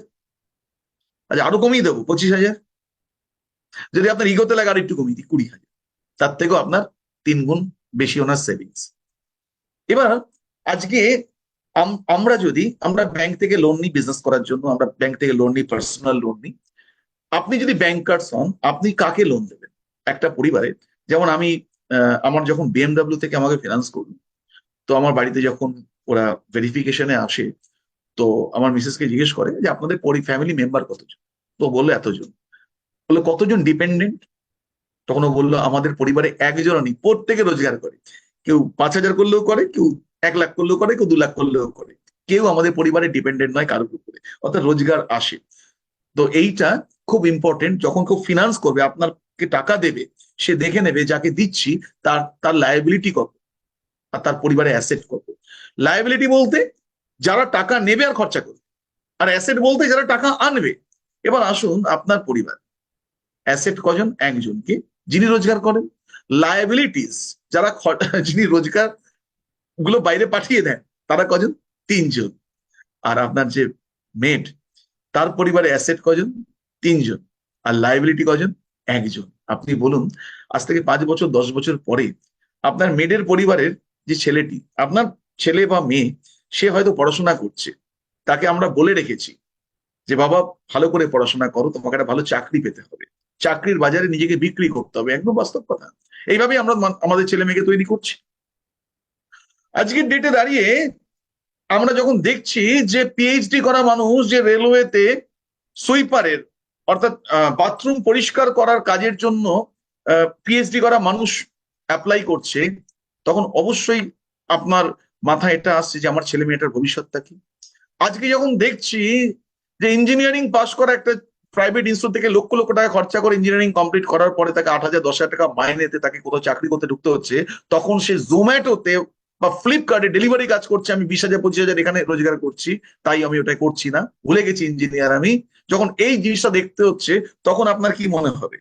আচ্ছা, আরো কমিয়ে দেবো, 25,000। যদি আপনার ইগোতে লাগে আর একটু কমিয়ে দিই, 20,000। তার থেকেও আপনার 3 গুণ বেশি ওনার সেভিংস। এবার আজকে আমরা ব্যাংক থেকে লোন নিই বিজনেস করার জন্য, আমরা ব্যাংক থেকে লোন নিই, পার্সোনাল লোন নিই। আপনি যদি ব্যাংকার্স হন, আপনি কাকে লোন দেবেন একটা পরিবারে? যেমন আমি, আমার যখন বিএমডব্লিউ থেকে আমাকে ফিনান্স করলো, তো আমার বাড়িতে যখন ওরা ভেরিফিকেশনে আসে, তো আমার মিসেসকে জিজ্ঞেস করে যে আপনাদের ফ্যামিলি মেম্বার কতজন। তো বললো এতজন। বললো কতজন ডিপেন্ডেন্ট? তখন ও বললো আমাদের পরিবারে একজনও নেই, প্রত্যেকে রোজগার করে। কেউ 5,000 করলেও করে, কেউ 1 লাখ করলেও করে, কেউ 2 লাখ করলেও করে। কেউ আমাদের পরিবারে ডিপেন্ডেন্ট নয় কারোর উপরে, অর্থাৎ রোজগার আসে। তো এইটা খুব ইম্পর্টেন্ট। যখন কেউ ফিনান্স করবে, আপনাকে টাকা দেবে, সে দেখে নেবে যাকে দিচ্ছি তার তার লায়াবিলিটি কত আর তার পরিবারে অ্যাসেট কত। লায়াবিলিটি বলতে যারা টাকা নেবে আর খরচা করবে, আর অ্যাসেট বলতে যারা টাকা আনবে। এবার আসুন আপনার পরিবার, অ্যাসেট কজন? একজনকে, যিনি রোজগার করেন। লায়াবিলিটিস যারা যিনি রোজগার গুলো বাইরে পাঠিয়ে দেন, তারা কজন? 3 জন। আর আপনার যে মেড, তার পরিবারে অ্যাসেট কজন? 3 জন। আর লায়াবিলিটি কজন? একজন। আপনি বলুন, আজ থেকে 5 বছর 10 বছর পরে আপনার মেয়েদের পরিবারের যে ছেলেটি, আপনার ছেলে বা মেয়ে, সে হয়তো পড়াশোনা করছে, তাকে আমরা বলে রেখেছি যে বাবা ভালো করে পড়াশোনা করো, তোমাকে একটা ভালো চাকরি পেতে হবে, চাকরির বাজারে নিজেকে বিক্রি করতে হবে। একদম বাস্তব কথা। এইভাবেই আমরা আমাদের ছেলে মেয়েকে তৈরি করছি। আজকের ডেটে দাঁড়িয়ে আমরা যখন দেখছি যে পিএইচডি করা মানুষ যে রেলওয়েতে সুইপারের, অর্থাৎ বাথরুম পরিষ্কার করার কাজের জন্য পিএইচডি করা মানুষ অ্যাপ্লাই করছে, তখন অবশ্যই আপনার মাথায় এটা আসছে যে আমার ছেলে মেয়েটার ভবিষ্যৎটা কি। আজকে যখন দেখছি যে ইঞ্জিনিয়ারিং পাস করা একটা প্রাইভেট ইনস্টিটিউট থেকে লক্ষ লক্ষ টাকা খরচা করে ইঞ্জিনিয়ারিং কমপ্লিট করার পরে তাকে 8,000 10,000 টাকা মাইনেতে তাকে কোথাও চাকরি করতে ঢুকতে হচ্ছে, তখন সে জোম্যাটোতে বা ফ্লিপকার্টে ডেলিভারি কাজ করছে, আমি 20,000 25,000 এখানে রোজগার করছি, তাই আমি ওটাই করছি না, ভুলে গেছি ইঞ্জিনিয়ার আমি। যখন এই জিনিসটা দেখতে হচ্ছে, তখন আপনার কি মনে হবে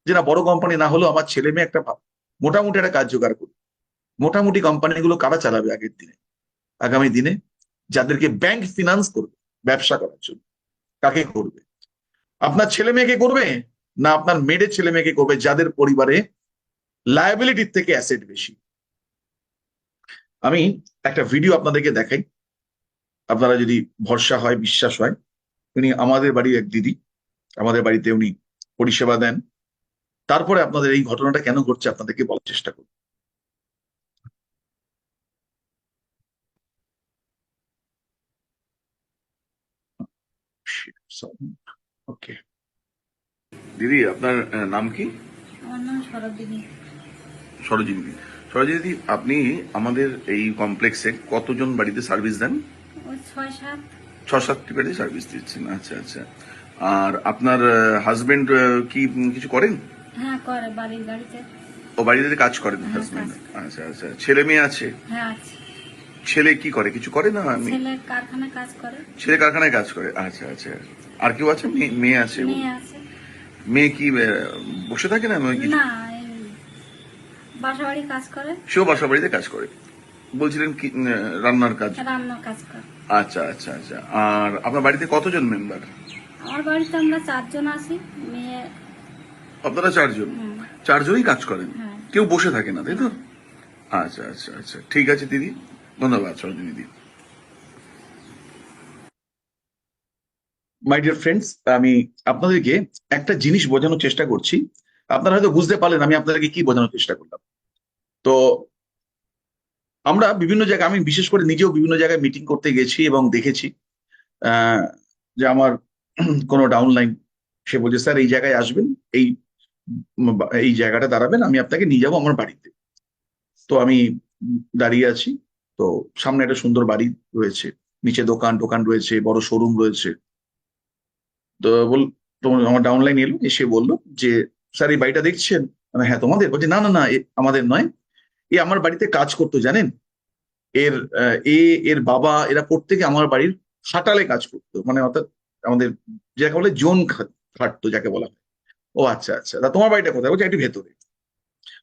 যে না, বড় কোম্পানি না হলেও আমার ছেলে মেয়ে একটা মোটামুটি একটা কাজ জোগাড় করবে? মোটামুটি কোম্পানিগুলো কারা চালাবে আগের দিনে, আগামী দিনে? যাদেরকে ব্যাংক ফিনান্স করবে ব্যবসা করার জন্য, কাকে করবে? আপনার ছেলে মেয়েকে করবে, না আপনার মেয়েদের ছেলে মেয়েকে করবে, যাদের পরিবারে লায়াবিলিটির থেকে অ্যাসেট বেশি? আমি একটা ভিডিও আপনাদেরকে দেখাই, আপনারা যদি ভরসা হয়, বিশ্বাস হয়। উনি আমাদের বাড়ির এক দিদি, আমাদের বাড়িতে উনি পরিষেবা দেন। তারপরে আপনাদের এই ঘটনাটা কেন ঘটছে আপনাদেরকে বলার চেষ্টা করব। ওকে দিদি, আপনার নাম কি?
আমার নাম সরোজিনী।
সরোজিনী দি। সরোজিনী দি, আপনি আমাদের এই কমপ্লেক্সে কতজন বাড়িতে সার্ভিস দেন?
ওই 6-7।
6-7টি বাড়িতে সার্ভিস দিচ্ছেন, আচ্ছা আচ্ছা। আর আপনার হাজবেন্ড কি কিছু করেন?
হ্যাঁ, করে বাড়ির গাড়িতে।
ও বাড়িতে কাজ করেন
হ্যাঁ,
হাজবেন্ড?
কাজ করে।
আচ্ছা আচ্ছা। ছেলে মেয়ে আছে?
হ্যাঁ, আছে।
ছেলে কি করে, কিছু করে না?
ছেলে কারখানায় কাজ করে।
ছেলে কারখানায় কাজ করে, আচ্ছা আচ্ছা। আর কেউ আছে? মেয়ে আছে?
মেয়ে আছে।
মেয়ে কি বসে থাকে না? কিছু
না, এই বাসা বাড়ি কাজ করে।
সেও বাসা বাড়িতে কাজ করে। বলছিলেন কি রান্নার কাজ?
রান্নার কাজ করে।
আচ্ছা আচ্ছা আচ্ছা। আর আপনার বাড়িতে কতজন মেম্বার?
আমার বাড়িতে আমরা 4 জন আছি। মেয়ে।
আপনারা 4 জন?
হুম,
4 জনই কাজ করেন,
হ্যাঁ।
কেউ বসে থাকে না, তাই তো? আচ্ছা আচ্ছা আচ্ছা, ঠিক আছে দিদি, ধন্যবাদ সরোজিনী দিদি। মাই ডিয়ার ফ্রেন্ডস, আমি আপনাদেরকে একটা জিনিস বোঝানোর চেষ্টা করছি। আপনারা হয়তো বুঝতে পারলেন আমি আপনাদেরকে কি বোঝানোর চেষ্টা করলাম। তো আমরা বিভিন্ন জায়গায়, আমি বিশেষ করে নিজেও বিভিন্ন জায়গায় মিটিং করতে গেছি এবং দেখেছি আহ, যে আমার কোনো ডাউনলাইন, সে বলছে স্যার এই জায়গায় আসবেন, এই এই জায়গাটা দাঁড়াবেন, আমি আপনাকে নিয়ে যাবো আমার বাড়িতে। তো আমি দাঁড়িয়ে আছি, তো সামনে একটা সুন্দর বাড়ি রয়েছে, নিচে দোকান টোকান রয়েছে, বড় শোরুম রয়েছে। তো তো আমার ডাউনলাইন এলো, এসে বললো যে স্যার এই বাড়িটা দেখছেন? আমি, হ্যাঁ তোমাদের? বলছে না না না, আমাদের নয়, এ আমার বাড়িতে কাজ করতো জানেন। এর এর বাবা এরা প্রত্যেকে আমার বাড়ির খাটালে কাজ করতো, মানে অর্থাৎ আমাদের যাকে বলে জোন খাটতো যাকে বলা হয়। ও আচ্ছা আচ্ছা, তা তোমার বাড়িটা কোথায়? বলছে একটু ভেতরে।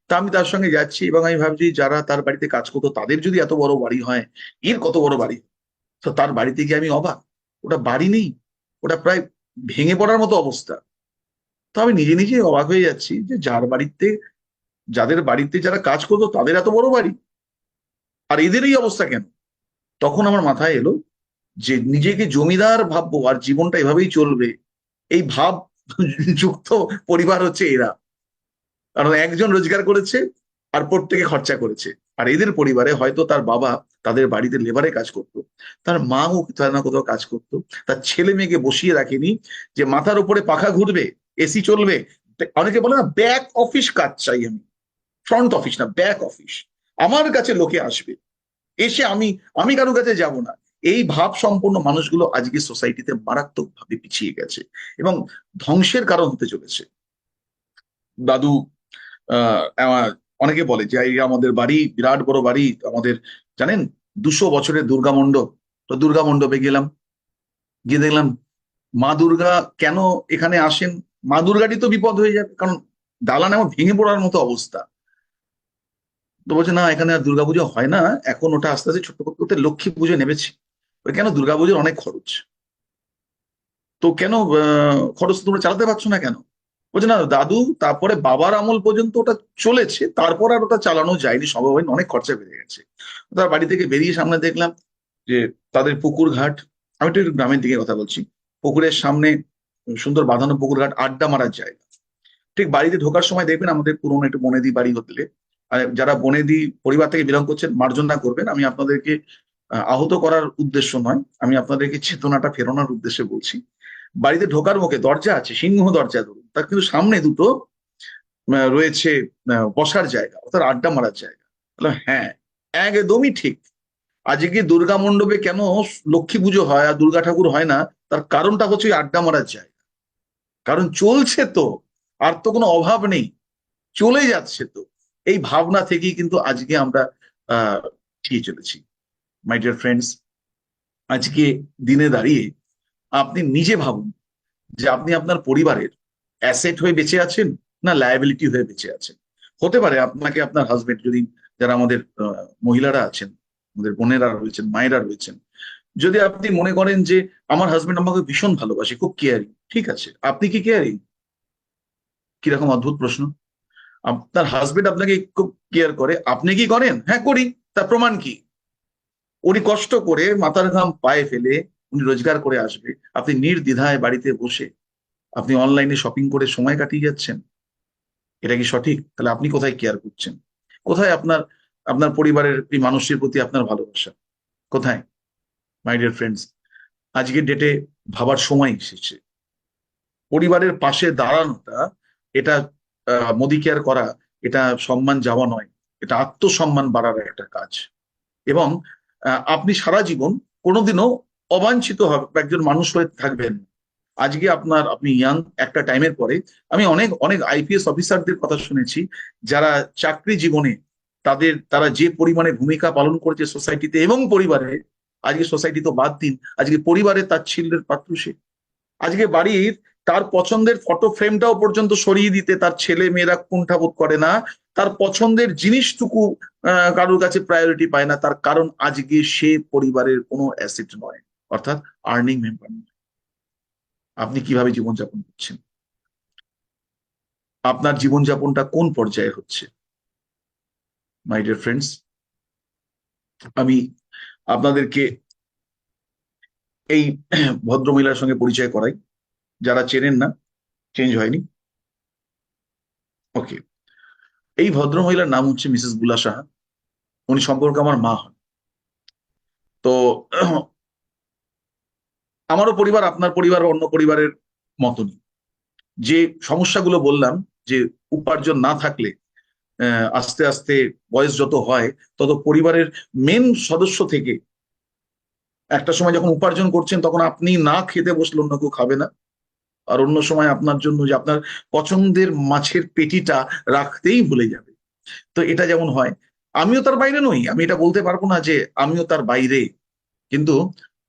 তা আমি তার সঙ্গে যাচ্ছি এবং আমি ভাবছি যারা তার বাড়িতে কাজ করতো তাদের যদি এত বড় বাড়ি হয়, এর কত বড় বাড়ি? তো তার বাড়িতে গিয়ে আমি অবাক, ওটা বাড়ি নেই, ওটা প্রায় ভেঙে পড়ার মতো অবস্থা। তো আমি নিজে নিজে অবাক হয়ে যাচ্ছি যে যাদের বাড়িতে যারা কাজ করতো তাদের এত বড় বাড়ি, আর এদের এই অবস্থা কেন? তখন আমার মাথায় এলো যে নিজেকে জমিদার ভাববো আর জীবনটা এভাবেই চলবে, এই ভাব যুক্ত পরিবার হচ্ছে এরা। কারণ একজন রোজগার করেছে আর প্রত্যেকে খরচা করেছে। আর এদের পরিবারে হয়তো তার বাবা তাদের বাড়িতে লেবারে কাজ করতো, তার মাও কোথাও না কোথাও কাজ করতো, তার ছেলে মেয়েকে বসিয়ে রাখেনি যে মাথার উপরে পাখা ঘুরবে, এসি চলবে। অনেকে বলে না ব্যাক অফিস কাজ চাই আমি, ফ্রন্ট অফিস না, ব্যাক অফিস। আমার কাছে লোকে আসবে, এসে আমি আমি কারোর কাছে যাব না। এই ভাব সম্পন্ন মানুষগুলো আজকে সোসাইটিতে মারাত্মক ভাবে পিছিয়ে গেছে এবং ধ্বংসের কারণ হতে চলেছে। দাদু অনেকে বলে যে এই আমাদের বাড়ি বিরাট বড় বাড়ি আমাদের, জানেন 200 বছরের দুর্গা মণ্ডপ। তো দুর্গা মণ্ডপে গেলাম, গিয়ে দেখলাম মা দুর্গা কেন এখানে আসেন? মা দুর্গাটি তো বিপদ হয়ে যাবে, কারণ দালান এমন ভেঙে পড়ার মতো অবস্থা। তো বলছে না এখানে আর দুর্গাপুজো হয় না, এখন ওটা আস্তে আস্তে ছোট করতে করতে লক্ষ্মী পুজো নেমেছি। কেন? দুর্গাপুজোর অনেক খরচ। তো কেন খরচ তোমরা চালাতে পারছো না কেন? বলছে না দাদু, তারপরে বাবার আমল পর্যন্ত ওটা চলেছে, তারপর আর ওটা চালানো যায়নি, সম্ভব হয়নি, অনেক খরচা বেড়ে গেছে। তার বাড়ি থেকে বেরিয়ে সামনে দেখলাম যে তাদের পুকুর ঘাট, আমি একটু গ্রামের দিকে কথা বলছি, পুকুরের সামনে সুন্দর বাঁধানো পুকুর ঘাট, আড্ডা মারার জায়গা। ঠিক বাড়িতে ঢোকার সময় দেখবেন আমাদের পুরোনো একটু বনেদি বাড়ি হলে, আর যারা বনেদি পরিবার থেকে বিলং করছেন মার্জনা করবেন, আমি আপনাদেরকে আহত করার উদ্দেশ্য নয়, আমি আপনাদেরকে চেতনাটা ফেরানোর উদ্দেশ্যে বলছি। বাড়িতে ঢোকার মুখে দরজা আছে, সিংহ দরজা ধরুন, তার কিন্তু সামনে দুটো রয়েছে বসার জায়গা, অর্থাৎ আড্ডা মারার জায়গা। বললাম হ্যাঁ, একদমই ঠিক। আজকে দুর্গা মণ্ডপে কেন লক্ষ্মী পুজো হয় আর দুর্গা ঠাকুর হয় না, তার কারণটা হচ্ছে ওই আড্ডা মারার জায়গা। কারণ চলছে তো, আর তো কোনো অভাব নেই, চলে যাচ্ছে তো। এই ভাবনা থেকেই কিন্তু আজকে আমরা এগিয়ে চলেছি। মাই ডিয়ার ফ্রেন্ডস, আজকে দিনে দাঁড়িয়ে আপনি নিজে ভাবুন যে আপনি আপনার পরিবারের অ্যাসেট হয়ে বেঁচে আছেন না লায়াবিলিটি হয়ে বেঁচে আছেন। হতে পারে আপনাকে আপনার হাজবেন্ড, যদি যারা আমাদের মহিলারা আছেন, আমাদের বোনেরা রয়েছেন, মায়েরা রয়েছেন, যদি আপনি মনে করেন যে আমার হাজবেন্ড আমাকে ভীষণ ভালোবাসে, খুব কেয়ারিং, ঠিক আছে, আপনি কি কেয়ারিং? কিরকম অদ্ভুত প্রশ্ন। আপনার হাজবেন্ড আপনাকে খুব কেয়ার করে, আপনি কি করেন? হ্যাঁ করি। তার প্রমাণ কি? উনি কষ্ট করে মাথার ঘাম পায়ে ফেলে উনি রোজগার করে আসবে, আপনি নির্দ্বিধায় বাড়িতে বসে আপনি অনলাইনে শপিং করে সময় কাটিয়ে যাচ্ছেন। এটা কি সঠিক? তাহলে আপনি কোথায় কেয়ার করছেন? কোথায় আপনার আপনার পরিবারের এই মানুষের প্রতি আপনার ভালোবাসা? কোথায়? মাই ডিয়ার ফ্রেন্ডস, আজকের ডেটে ভাবার সময় এসেছে। পরিবারের পাশে দাঁড়ানোটা, এটা মোদি কেয়ার করা, এটা সম্মান যাওয়া নয়, এটা আত্মসম্মান বাড়ার একটা কাজ। এবং আপনি সারা জীবন কোনোদিনও অবাঞ্ছিত হবে একজন মানুষ হয়ে থাকবেন। আজকে আপনি ইয়াং, একটা টাইমের পরে আমি অনেক অনেক আইপিএস অফিসারদের কথা শুনেছি, যারা চাকরি জীবনে তারা যে পরিমাণে ভূমিকা পালন করেছে সোসাইটিতে এবং পরিবারে, আজকে সোসাইটি তো বাদ দিন, আজকে পরিবারে তাচ্ছিল্যের পাত্র সে। আজকে বাড়ির তার পছন্দের ফটো ফ্রেমটাও পর্যন্ত সরিয়ে দিতে তার ছেলে মেয়েরা কুণ্ঠাবোধ করে না, তার পছন্দের জিনিসটুকু কারোর কাছে প্রায়োরিটি পায় না। তার কারণ আজকে সে পরিবারের কোনো অ্যাসেট নয়, অর্থাৎ আর্নিং মেম্বার নয়। আপনি কিভাবে জীবনযাপন করছেন? আপনার জীবনযাপনটা কোন পর্যায়ে হচ্ছে? মাই ডিয়ার ফ্রেন্ডস, আমি আপনাদেরকে এই ভদ্রমহিলার সঙ্গে পরিচয় করাই, যারা চেনেন না, চেঞ্জ হয়নি। ওকে, এই ভদ্রমহিলার নাম হচ্ছে মিসেস বুলা সাহা। উনি সম্পর্কে আমার মা হন। তো আমারও পরিবার আপনার পরিবার অন্য পরিবারের মতনই। যে সমস্যাগুলো বললাম, যে উপার্জন না থাকলে আস্তে আস্তে বয়স যত হয় তত পরিবারের মেন সদস্য থেকে একটা সময় যখন উপার্জন করছেন তখন আপনি না খেতে বসলে অন্য কেউ খাবে না, আর অন্য সময় আপনার জন্য যে আপনার পছন্দের মাছের পেটিটা রাখতেই ভুলে যাবে। তো এটা যেমন হয়, আমিও তার বাইরে নই, আমি এটা বলতে পারবো না যে আমিও তার বাইরে, কিন্তু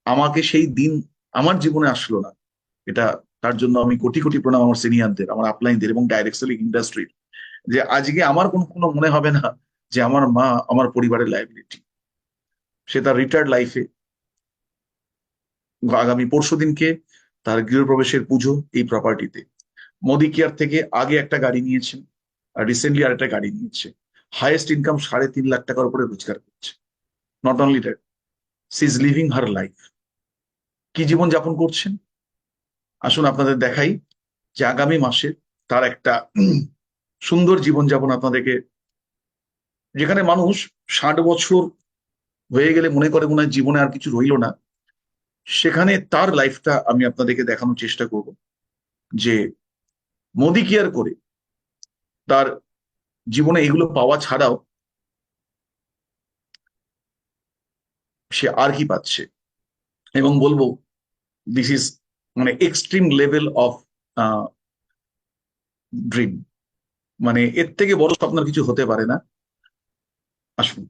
আমাকে সেই দিন আমার জীবনে আসলো না। এটা তার জন্য আমি কোটি কোটি প্রণাম আমার সিনিয়রদের, আমার আপলাইনদের এবং ডাইরেক্টলি ইন্ডাস্ট্রির, যে আজকে আমার কোনো মনে হবে না যে আমার মা আমার পরিবারের লাইবিলিটি। সে তার রিটায়ার্ড লাইফে আগামী পরশুদিনকে তার গৃহপ্রবেশের পুজো এই প্রপার্টিতে মোদি কেয়ার থেকে আগে একটা গাড়ি নিয়েছেন, আর রিসেন্টলি আরেকটা গাড়ি নিয়েছে। হাইয়েস্ট ইনকাম 3.5 লাখ টাকার উপরে রোজগার করছে। Not only that, she is living her life. কি জীবন যাপন করছেন আসুন আপনাদের দেখাই, যে আগামী মাসে তার একটা সুন্দর জীবনযাপন আপনাদেরকে, যেখানে মানুষ 60 বছর হয়ে গেলে মনে করে মনে হয় জীবনে আর কিছু রইল না, সেখানে তার লাইফটা আমি আপনাদেরকে দেখানোর চেষ্টা করব, যে মোদি কেয়ার করে তার জীবনে এগুলো পাওয়া ছাড়াও সে আর কি পাচ্ছে। এবং বলবো দিস ইজ মানে এক্সট্রিম লেভেল অফ ড্রিম, মানে এর থেকে বড় স্বপ্ন কিছু হতে পারে না। আসুন।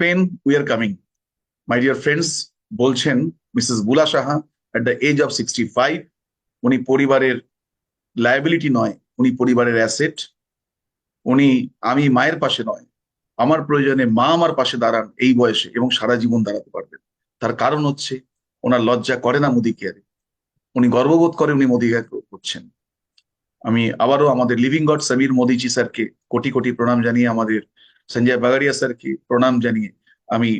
পেন we are coming. My dear friends, বলছেন Mrs Bula Saha at the age of 65। উনি পরিবারের লায়াবিলিটি নয়, উনি পরিবারের অ্যাসেট। উনি, আমি মায়ের পাশে নয়, আমার প্রয়োজনে মা আমার পাশে দাঁড়ান এই বয়সে এবং সারা জীবন দাঁড়াতে পারবেন। তার কারণ হচ্ছে ওনার লজ্জা করে না মোদি কেয়ারে, উনি গর্ববোধ করে উনি মোদি কেয়ার করছেন। আমি আবারও আমাদের লিভিং গড সমীর মোদিজি স্যারকে কোটি কোটি প্রণাম জানিয়ে, আমাদের সঞ্জয় বাগাড়িয়া স্যারকে প্রণাম জানিয়ে আমি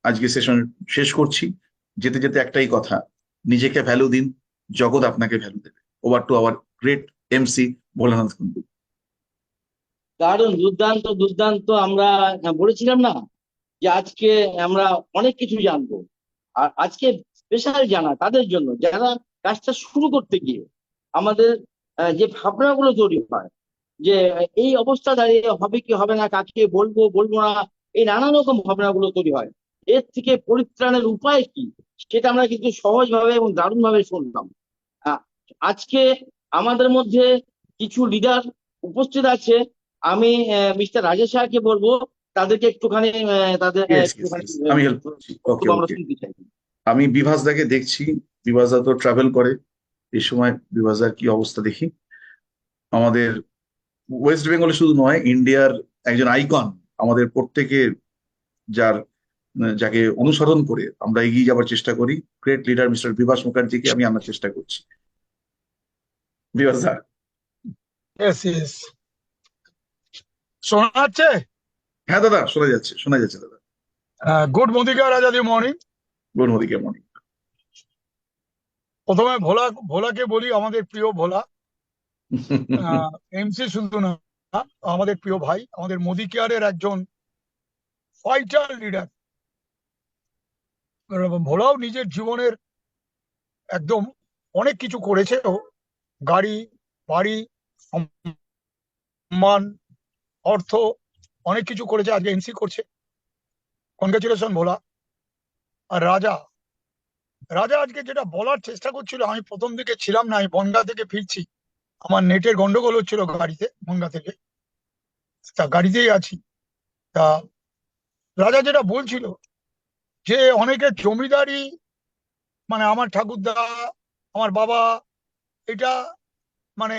আজকে সেশন শেষ করছি। যেতে যেতে একটাই কথা, নিজেকে ভ্যালু দিন, জগৎ আপনাকে ভ্যালু দেবে। Over to our great MC Bholanath Kundu.
দারুণ, দুর্দান্ত দুর্দান্ত। আমরা বলেছিলাম না যে আজকে আমরা অনেক কিছু জানবো, আর আজকে স্পেশাল জানা তাদের জন্য যারা কাজটা শুরু করতে গিয়ে আমাদের যে ভাবনাগুলো তৈরি হয়, যে এই অবস্থা দাঁড়িয়ে হবে কি হবে না, কাকে বলবো বলবো না, এই নানান রকম ভাবনাগুলো তৈরি হয়। এর থেকে পরিত্রাণের উপায় কি, সেটা আমরা কিন্তু সহজভাবে এবং দারুণভাবে শুনলাম। আহ, আজকে আমাদের মধ্যে কিছু লিডার উপস্থিত আছে। আমি মিস্টার রাজেশ স্যারকে বলবো তাদেরকে একটুখানি তাদের একটুখানি
আমি হেল্প করছি। ওকে
বক্তব্য আমরা
ওকে,
শুনতে চাই।
আমি বিভাস দাকে দেখছি। বিভাস দা তো ট্রাভেল করে এই সময়। বিভাস দার কি অবস্থা দেখি। আমাদের ওয়েস্ট বেঙ্গলে শুধু নয়, ইন্ডিয়ার একজন আইকন, আমাদের প্রত্যেকের, যার যাকে অনুসরণ করে আমরা এগিয়ে যাবার চেষ্টা করি, গ্রেট লিডার মিস্টার বিভাস মুখার্জিকে আমি আনার চেষ্টা করছি। বিভাস দা।
ইয়েস ইয়েস, শোনা যাচ্ছে?
হ্যাঁ দাদা, শোনা যাচ্ছে, শোনা যাচ্ছে দাদা।
গুড মোদিকা রাজাদি মর্নিং।
Good morning, morning.
প্রথমে ভোলাকে বলি, আমাদের প্রিয় ভোলা। এমসি শুধু না, আমাদের প্রিয় ভাই, আমাদের মোদি কেয়ারের একজন ফাইটার লিডার। ভোলাও নিজের জীবনের একদম অনেক কিছু করেছে ও, গাড়ি, বাড়ি, সম্মান, অর্থ, অনেক কিছু করেছে, আজকে এমসি করছে। কনগ্রাচুলেশন ভোলা। আর রাজা, রাজা আজকে যেটা বলার চেষ্টা করছিল, আমি প্রথম দিকে ছিলাম না, আমি বনগা থেকে ফিরছি, আমার নেটের গন্ডগোল হচ্ছিল গাড়িতে, বনগা থেকে, তা গাড়িতেই আছি। তা রাজা যেটা বলছিল যে অনেকের জমিদারি, মানে আমার ঠাকুরদা, আমার বাবা, এটা মানে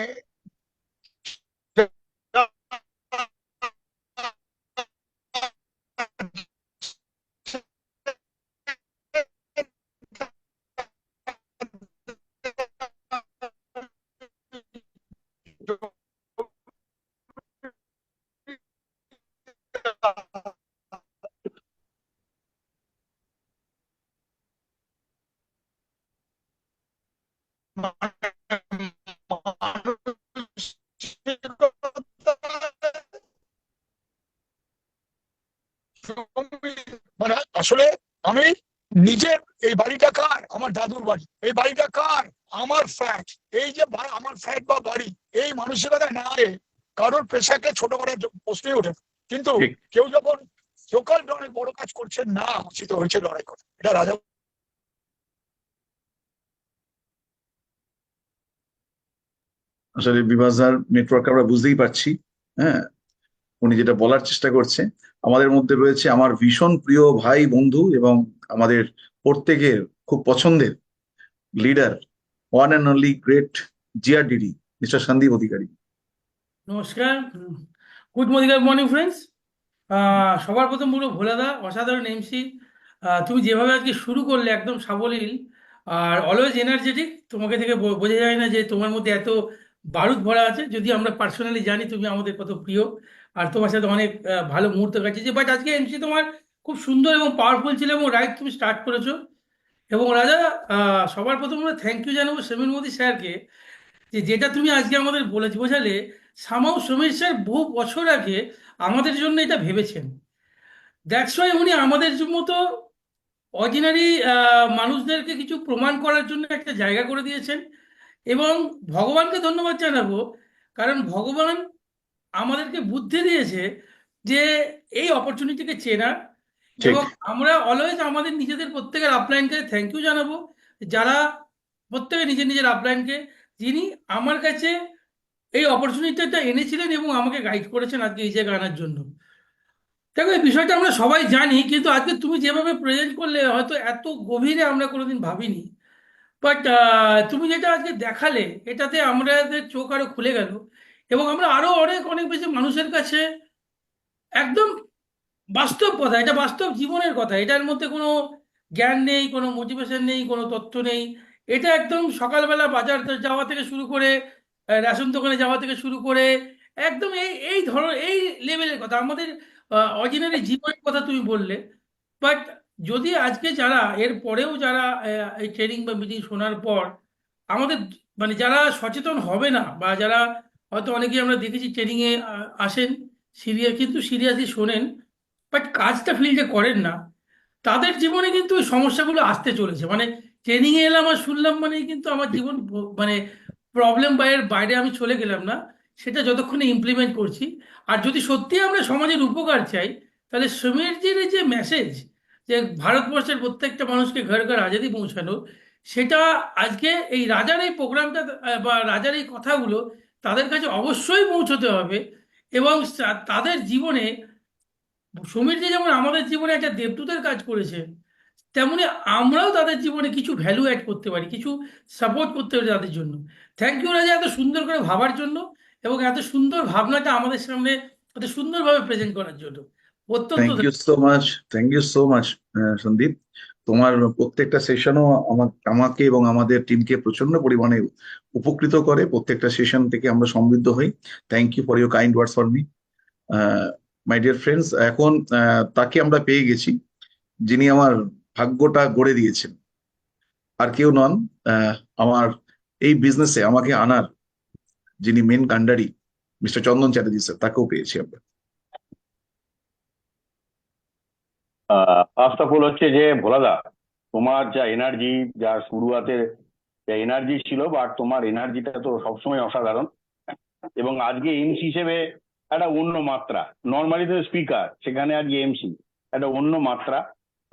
মানে আসলে আমি নিজের, এই বাড়িটা কার? আমার দাদুর বাড়ি। এই বাড়িটা কার? আমার ফ্ল্যাট। এই যে আমার ফ্ল্যাট বা বাড়ি, এই মানসিকতা না এলে কারোর পেশাকে ছোট করার প্রশ্নই ওঠে না। কিন্তু
ঠিক।
কেউ যখন লোকাল অনেক বড় কাজ করছে না, সেটা হয়েছে লড়াই করে। এটা রাজা
আসলে বিভাস দার নেটওয়ার্ক আমরা বুঝতেই পারছি। হ্যাঁ, উনি যেটা বলার চেষ্টা করছে, আমাদের মধ্যে রয়েছে আমার ভীষণ প্রিয় ভাই, বন্ধু এবং আমাদের প্রত্যেকের খুব পছন্দের leader, one and only great জিআরডিডি মিস্টার সন্দীপ অধিকারী।
নমস্কার, গুড মর্নিং ফ্রেন্ডস। সবার প্রথম বলবো ভোলাদা অসাধারণ এমসি। তুমি যেভাবে আজকে শুরু করলে একদম সাবলীল আর অলওয়েজ এনার্জেটিক, তোমাকে থেকে বোঝা যায় না যে তোমার মধ্যে এত বারুদ ভরা আছে। যদি আমরা পার্সোনালি জানি তুমি আমাদের কত প্রিয়, আর তোমার সাথে অনেক ভালো মুহূর্ত কাটিয়েছি, বাট আজকে এমসি তোমার খুব সুন্দর এবং পাওয়ারফুল ছিল এবং রাইট তুমি স্টার্ট করেছো। এবং রাজা, সবার প্রথম আমরা থ্যাংক ইউ জানাবো সমীর মোদী স্যারকে, যে যেটা তুমি আজকে আমাদের বোঝালে, সামাও সমীর স্যার বহু বছর আগে আমাদের জন্য এটা ভেবেছেন। দ্যাটস ওয়াই উনি আমাদের মতো অর্ডিনারি মানুষদেরকে কিছু প্রমাণ করার জন্য একটা জায়গা করে দিয়েছেন। এবং ভগবানকে ধন্যবাদ জানাবো, কারণ ভগবান আমাদেরকে বুদ্ধি দিয়েছে যে এই অপরচুনিটিকে চেনার।
ঠিক।
এবং আমরা অলওয়েজ আমাদের নিজেদের প্রত্যেকের আপলাইনকে থ্যাংক ইউ জানাবো, যারা প্রত্যেকে নিজের নিজের আপলাইনকে, যিনি আমার কাছে এই অপরচুনিটিটা এনেছিলেন এবং আমাকে গাইড করেছেন আজকে এই জায়গায় আনার জন্য। দেখো, এই বিষয়টা আমরা সবাই জানি, কিন্তু আজকে তুমি যেভাবে প্রেজেন্ট করলে হয়তো এত গভীরে আমরা কোনোদিন ভাবিনি। বাট তুমি যেটা আজকে দেখালে, এটাতে আমাদের চোখ আরো খুলে গেল, এবং আমরা আরো অনেক অনেক বেশি মানুষের কাছে একদম বাস্তব কথা, এটা বাস্তব জীবনের কথা, এটার মধ্যে কোনো জ্ঞান নেই, কোনো মোটিভেশন নেই, কোনো তথ্য নেই। এটা একদম সকালবেলা বাজার যাওয়া থেকে শুরু করে, রেশন দোকানে যাওয়া থেকে শুরু করে, একদম এই এই ধরো এই লেভেলের কথা, আমাদের অর্ডিনারি জীবনের কথা তুমি বললে। বাট যদি আজকে যারা এর পরেও যারা এই ট্রেনিং বা মিটিং শোনার পর আমাদের, মানে যারা সচেতন হবে না, বা যারা হয়তো অনেকেই আমরা দেখেছি ট্রেনিংয়ে আসেন, কিন্তু সিরিয়াসলি শোনেন, বাট কাজটা ফিল্ডে করেন না, তাদের জীবনে কিন্তু ওই সমস্যাগুলো আসতে চলেছে। মানে ট্রেনিং এ এলাম আর শুনলাম মানেই কিন্তু আমার জীবন মানে প্রবলেম বা এর বাইরে আমি চলে গেলাম না, সেটা যতক্ষণে ইমপ্লিমেন্ট করছি। আর যদি সত্যি আমরা সমাজের উপকার চাই, তাহলে সমীরজির এই যে মেসেজ, যে ভারতবর্ষের প্রত্যেকটা মানুষকে ঘর ঘর আজাদি পৌঁছানো, সেটা আজকে এই রাজার এই প্রোগ্রামটা, বা রাজার এই কথাগুলো তাদের কাছে অবশ্যই পৌঁছতে হবে। এবং তাদের জীবনে, সমীরজি যেমন আমাদের জীবনে একটা দেবদূতের কাজ করেছে, তেমনি আমরাও তাদের জীবনে কিছু ভ্যালু অ্যাড করতে পারি, কিছু সাপোর্ট করতে পারি তাদের জন্য। থ্যাংক ইউ রাজা, এত সুন্দর করে ভাবার জন্য, এবং এত সুন্দর ভাবনাটা আমাদের সামনে এত সুন্দরভাবে প্রেজেন্ট করার জন্য। অত্যন্ত
thank you so much, thank you so much Sandeep. তোমার প্রত্যেকটা সেশনও আমাকে এবং আমাদের টিমকে প্রচন্ড পরিমাণে উপকৃত করে। প্রত্যেকটা সেশন থেকে আমরা সমৃদ্ধ হই। Thank you for your kind words for me. My dear friends, এখন তাকে আমরা পেয়ে গেছি যিনি আমার ভাগ্যটা গড়ে দিয়েছেন। আর কেউ নন, আমার এই বিজনেসে আমাকে আনার যিনি মেন কান্ডারি, মিস্টার চন্দন চ্যাটার্জি স্যার, তাকেও পেয়েছি আমরা।
ফার্স্ট অফ অল হচ্ছে যে ভোলাদা, তোমার যা এনার্জি, যা শুরুয়াতে যা এনার্জি ছিল, বাট তোমার এনার্জিটা তো সবসময় অসাধারণ। এবং আজকে এমসি হিসেবে একটা অন্য মাত্রা, নর্মালি তো স্পিকার, সেখানে আজকে এমসি একটা অন্য মাত্রা।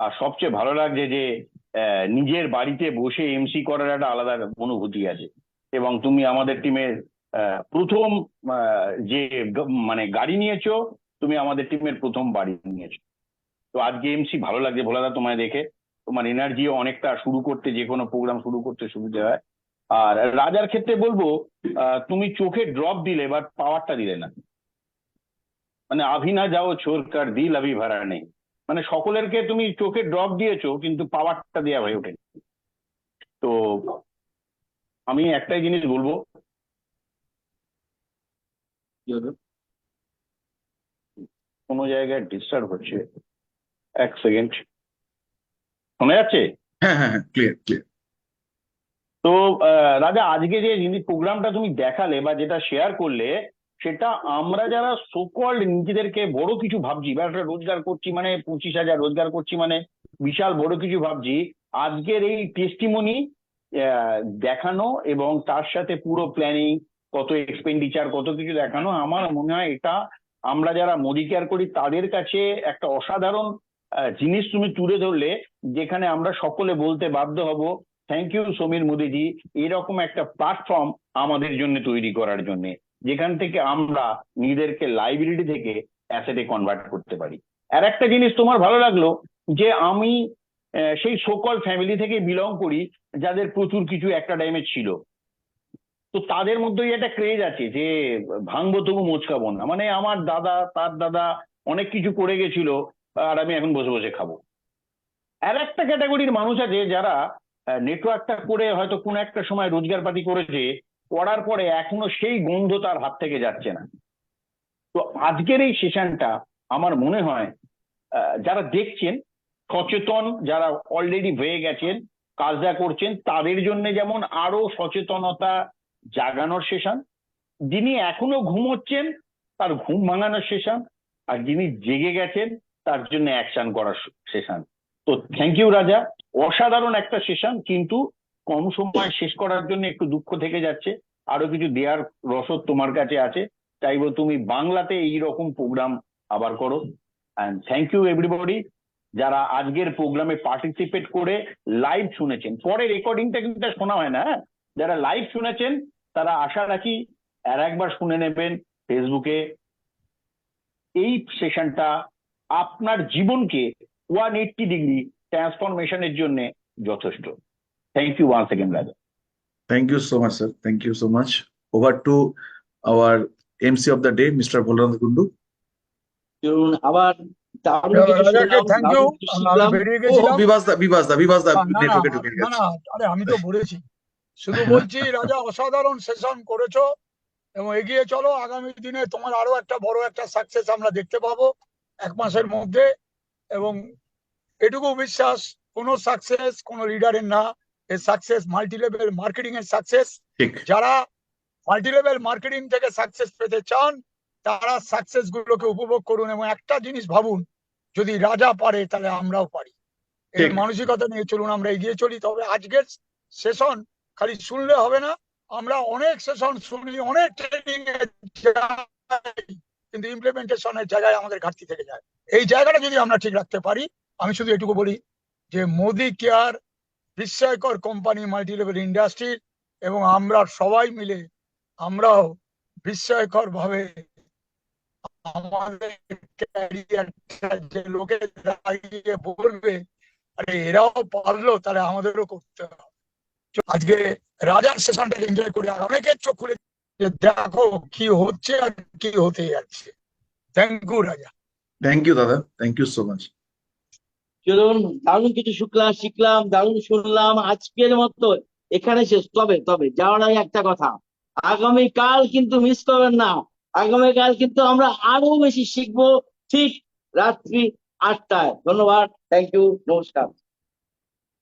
আর সবচেয়ে ভালো লাগছে যে নিজের বাড়িতে বসে এমসি করার একটা আলাদা অনুভূতি আছে। এবং তুমি আমাদের টিমের প্রথম যে মানে গাড়ি নিয়েছো, তুমি আমাদের টিমের প্রথম বাড়ি নিয়েছো। তো আজকে এমসি ভালো লাগছে ভোলাদা তোমায় দেখে। তোমার এনার্জিও অনেকটা শুরু করতে, যে কোনো প্রোগ্রাম শুরু করতে সুবিধা হয়। আর রাজার ক্ষেত্রে বলবো, তুমি চোখে ড্রপ দিলে বাট পাওয়ারটা দিলে না। মানে আভি না যাও ছোড় কার দিল আভি ভরা নেই, মানে সকলেরকে তুমি চোখে ড্রপ দিয়েছো কিন্তু পাওয়ারটা দেওয়া হয়ে ওঠেনি। তো আমি একটাই জিনিস বলবো, কোনো জায়গায় ডিস্টার্ব হচ্ছে, এক সেকেন্ড, শোনা যাচ্ছে?
হ্যাঁ হ্যাঁ হ্যাঁ, ক্লিয়ার ক্লিয়ার।
তো রাজা, আজকে যে প্রোগ্রামটা তুমি দেখালে বা যেটা শেয়ার করলে, সেটা আমরা যারা সোকল্ড নিজেদেরকে বড় কিছু ভাবছি, বা একটা রোজগার করছি মানে 25,000 রোজগার করছি মানে বিশাল বড় কিছু ভাবছি, আজকের এই টেস্টিমনি দেখানো এবং তার সাথে পুরো প্ল্যানিং, কত এক্সপেন্ডিচার, কত কিছু দেখানো, আমার মনে হয় এটা আমরা যারা মোদি কেয়ার করি তাদের কাছে একটা অসাধারণ জিনিস তুমি তুলে ধরলে, যেখানে আমরা সকলে বলতে বাধ্য হব থ্যাংক ইউ সমীর মোদিজি, এরকম একটা প্ল্যাটফর্ম আমাদের জন্য তৈরি করার জন্য, যেখান থেকে আমরা নিজেদেরকে লাইবিলিটি থেকে অ্যাসেটে কনভার্ট করতে পারি। আর একটা জিনিস তোমার ভালো লাগলো যে আমি সেই সোকল ফ্যামিলি থেকে বিলং করি যাদের প্রচুর কিছু একটা টাইমে ছিল। তো তাদের মধ্যেই একটা ক্রেজ আছে যে ভাঙবো তবু মোচকাবো না, মানে আমার দাদা তার দাদা অনেক কিছু করে গেছিল আর আমি এখন বসে বসে খাবো। আর একটা ক্যাটাগরির মানুষ আছে যারা নেটওয়ার্কটা করে হয়তো কোনো একটা সময় রোজগার পাতি করেছে, করার পরে এখনো সেই গন্ধ তার হাত থেকে যাচ্ছে না। তো আজকের এই সেশনটা আমার মনে হয় যারা দেখছেন, সচেতন যারা অলরেডি হয়ে গেছেন, কাজটা করছেন, তাদের জন্য যেমন আরো সচেতনতা জাগানোর সেশন, যিনি এখনো ঘুমোচ্ছেন তার ঘুম ভাঙানোর সেশন, আর যিনি জেগে গেছেন তার জন্য অ্যাকশন করার সেশন। তো থ্যাংক ইউ রাজা, অসাধারণ একটা সেশন, কিন্তু কম সময় শেষ করার জন্য একটু দুঃখ থেকে যাচ্ছে। আরো কিছু দেওয়ার রসদ তোমার কাছে আছে, চাইবো তুমি বাংলাতে এইরকম প্রোগ্রাম আবার করো। অ্যান্ড থ্যাংক ইউ এভরিবডি যারা আজকের প্রোগ্রামে পার্টিসিপেট করে লাইভ শুনেছেন। পরে রেকর্ডিংটা কিন্তু শোনা হয় না, যারা লাইভ শুনেছেন তারা আশা রাখি আর একবার শুনে নেবেন ফেসবুকে। এই সেশনটা আপনার জীবনকে 180 ডিগ্রি ট্রান্সফরমেশনের জন্য যথেষ্ট। থ্যাংক ইউ ওয়ান্স সেকেন্ড রাজা।
Thank you so much, sir. Thank you so much. Over to our MC of the day, Mr. Bolrand Kundu.
চলুন আবার দারুণ কিছু
রাজাকে
শুনলাম,
থ্যাংক ইউ।
দারুণ কিছু
আমি
শিখলাম।
বেরিয়ে
Oh,
গেছিলাম।
Vivas da
না না
নেটওয়ার্কে ঢুকে
না
গেছে।
না, আরে আমি তো বলেছি, শুধু বলছি রাজা অসাধারণ সেশন করেছো এবং এগিয়ে চলো। আগামী দিনে তোমার আরো একটা বড় একটা সাকসেস আমরা দেখতে পাবো 1 মাসের মধ্যে। এবং এটুকু বিশ্বাস, কোনো সাকসেস কোনো লিডারের না, এই সাকসেস মাল্টি লেভেল মার্কেটিং এর সাকসেস।
ঠিক।
যারা মাল্টি লেভেল মার্কেটিং থেকে সাকসেস পেতে চান তারা সাকসেস গুলোকে উপভোগ করুন এবং একটা জিনিস ভাবুন, যদি রাজা পারে তাহলে আমরাও পারি। এই
ঠিক।
মানসিকতা নিয়ে চলুন, আমরা এগিয়ে চলি। তবে আজকের সেশন খালি শুনলে হবে না, আমরা অনেক সেশন শুনি, অনেক ট্রেনিং এ যাই, কিন্তু ইমপ্লিমেন্টেশনের জায়গায় আমাদের ঘাটতি থেকে যায়। এই জায়গাটা যদি আমরা ঠিক রাখতে পারি, আমি শুধু এটুকু বলি যে মোদি কেয়ার বিস্ময়কর কোম্পানি মাল্টি লেভেল ইন্ডাস্ট্রি, এবং আমরা সবাই মিলে আমরাও বিস্ময়কর ভাবে আমাদের ক্যারিয়ারটা যে লোকে দাঁড়িয়ে বলবে আরে এরাও পারলো, তাহলে আমাদেরও করতে হবে। আজকে রাজার সেশনটাকে এনজয় করে আর অনেকের চোখ খুলে যে দেখো কি হচ্ছে আর কি হতে যাচ্ছে। থ্যাংক ইউ রাজা।
Thank you, দাদা। Thank you so much.
চলুন দারুণ কিছু শিখলাম, দারুণ শুনলাম। আজকের মতো এখানে শেষ। তবে তবে যাওয়ার আগে একটা কথা, আগামীকাল কিন্তু মিস করবেন না। আগামীকাল কিন্তু আমরা আরো বেশি শিখবো, ঠিক রাত্রি 8টায়। ধন্যবাদ, থ্যাংক ইউ, নমস্কার।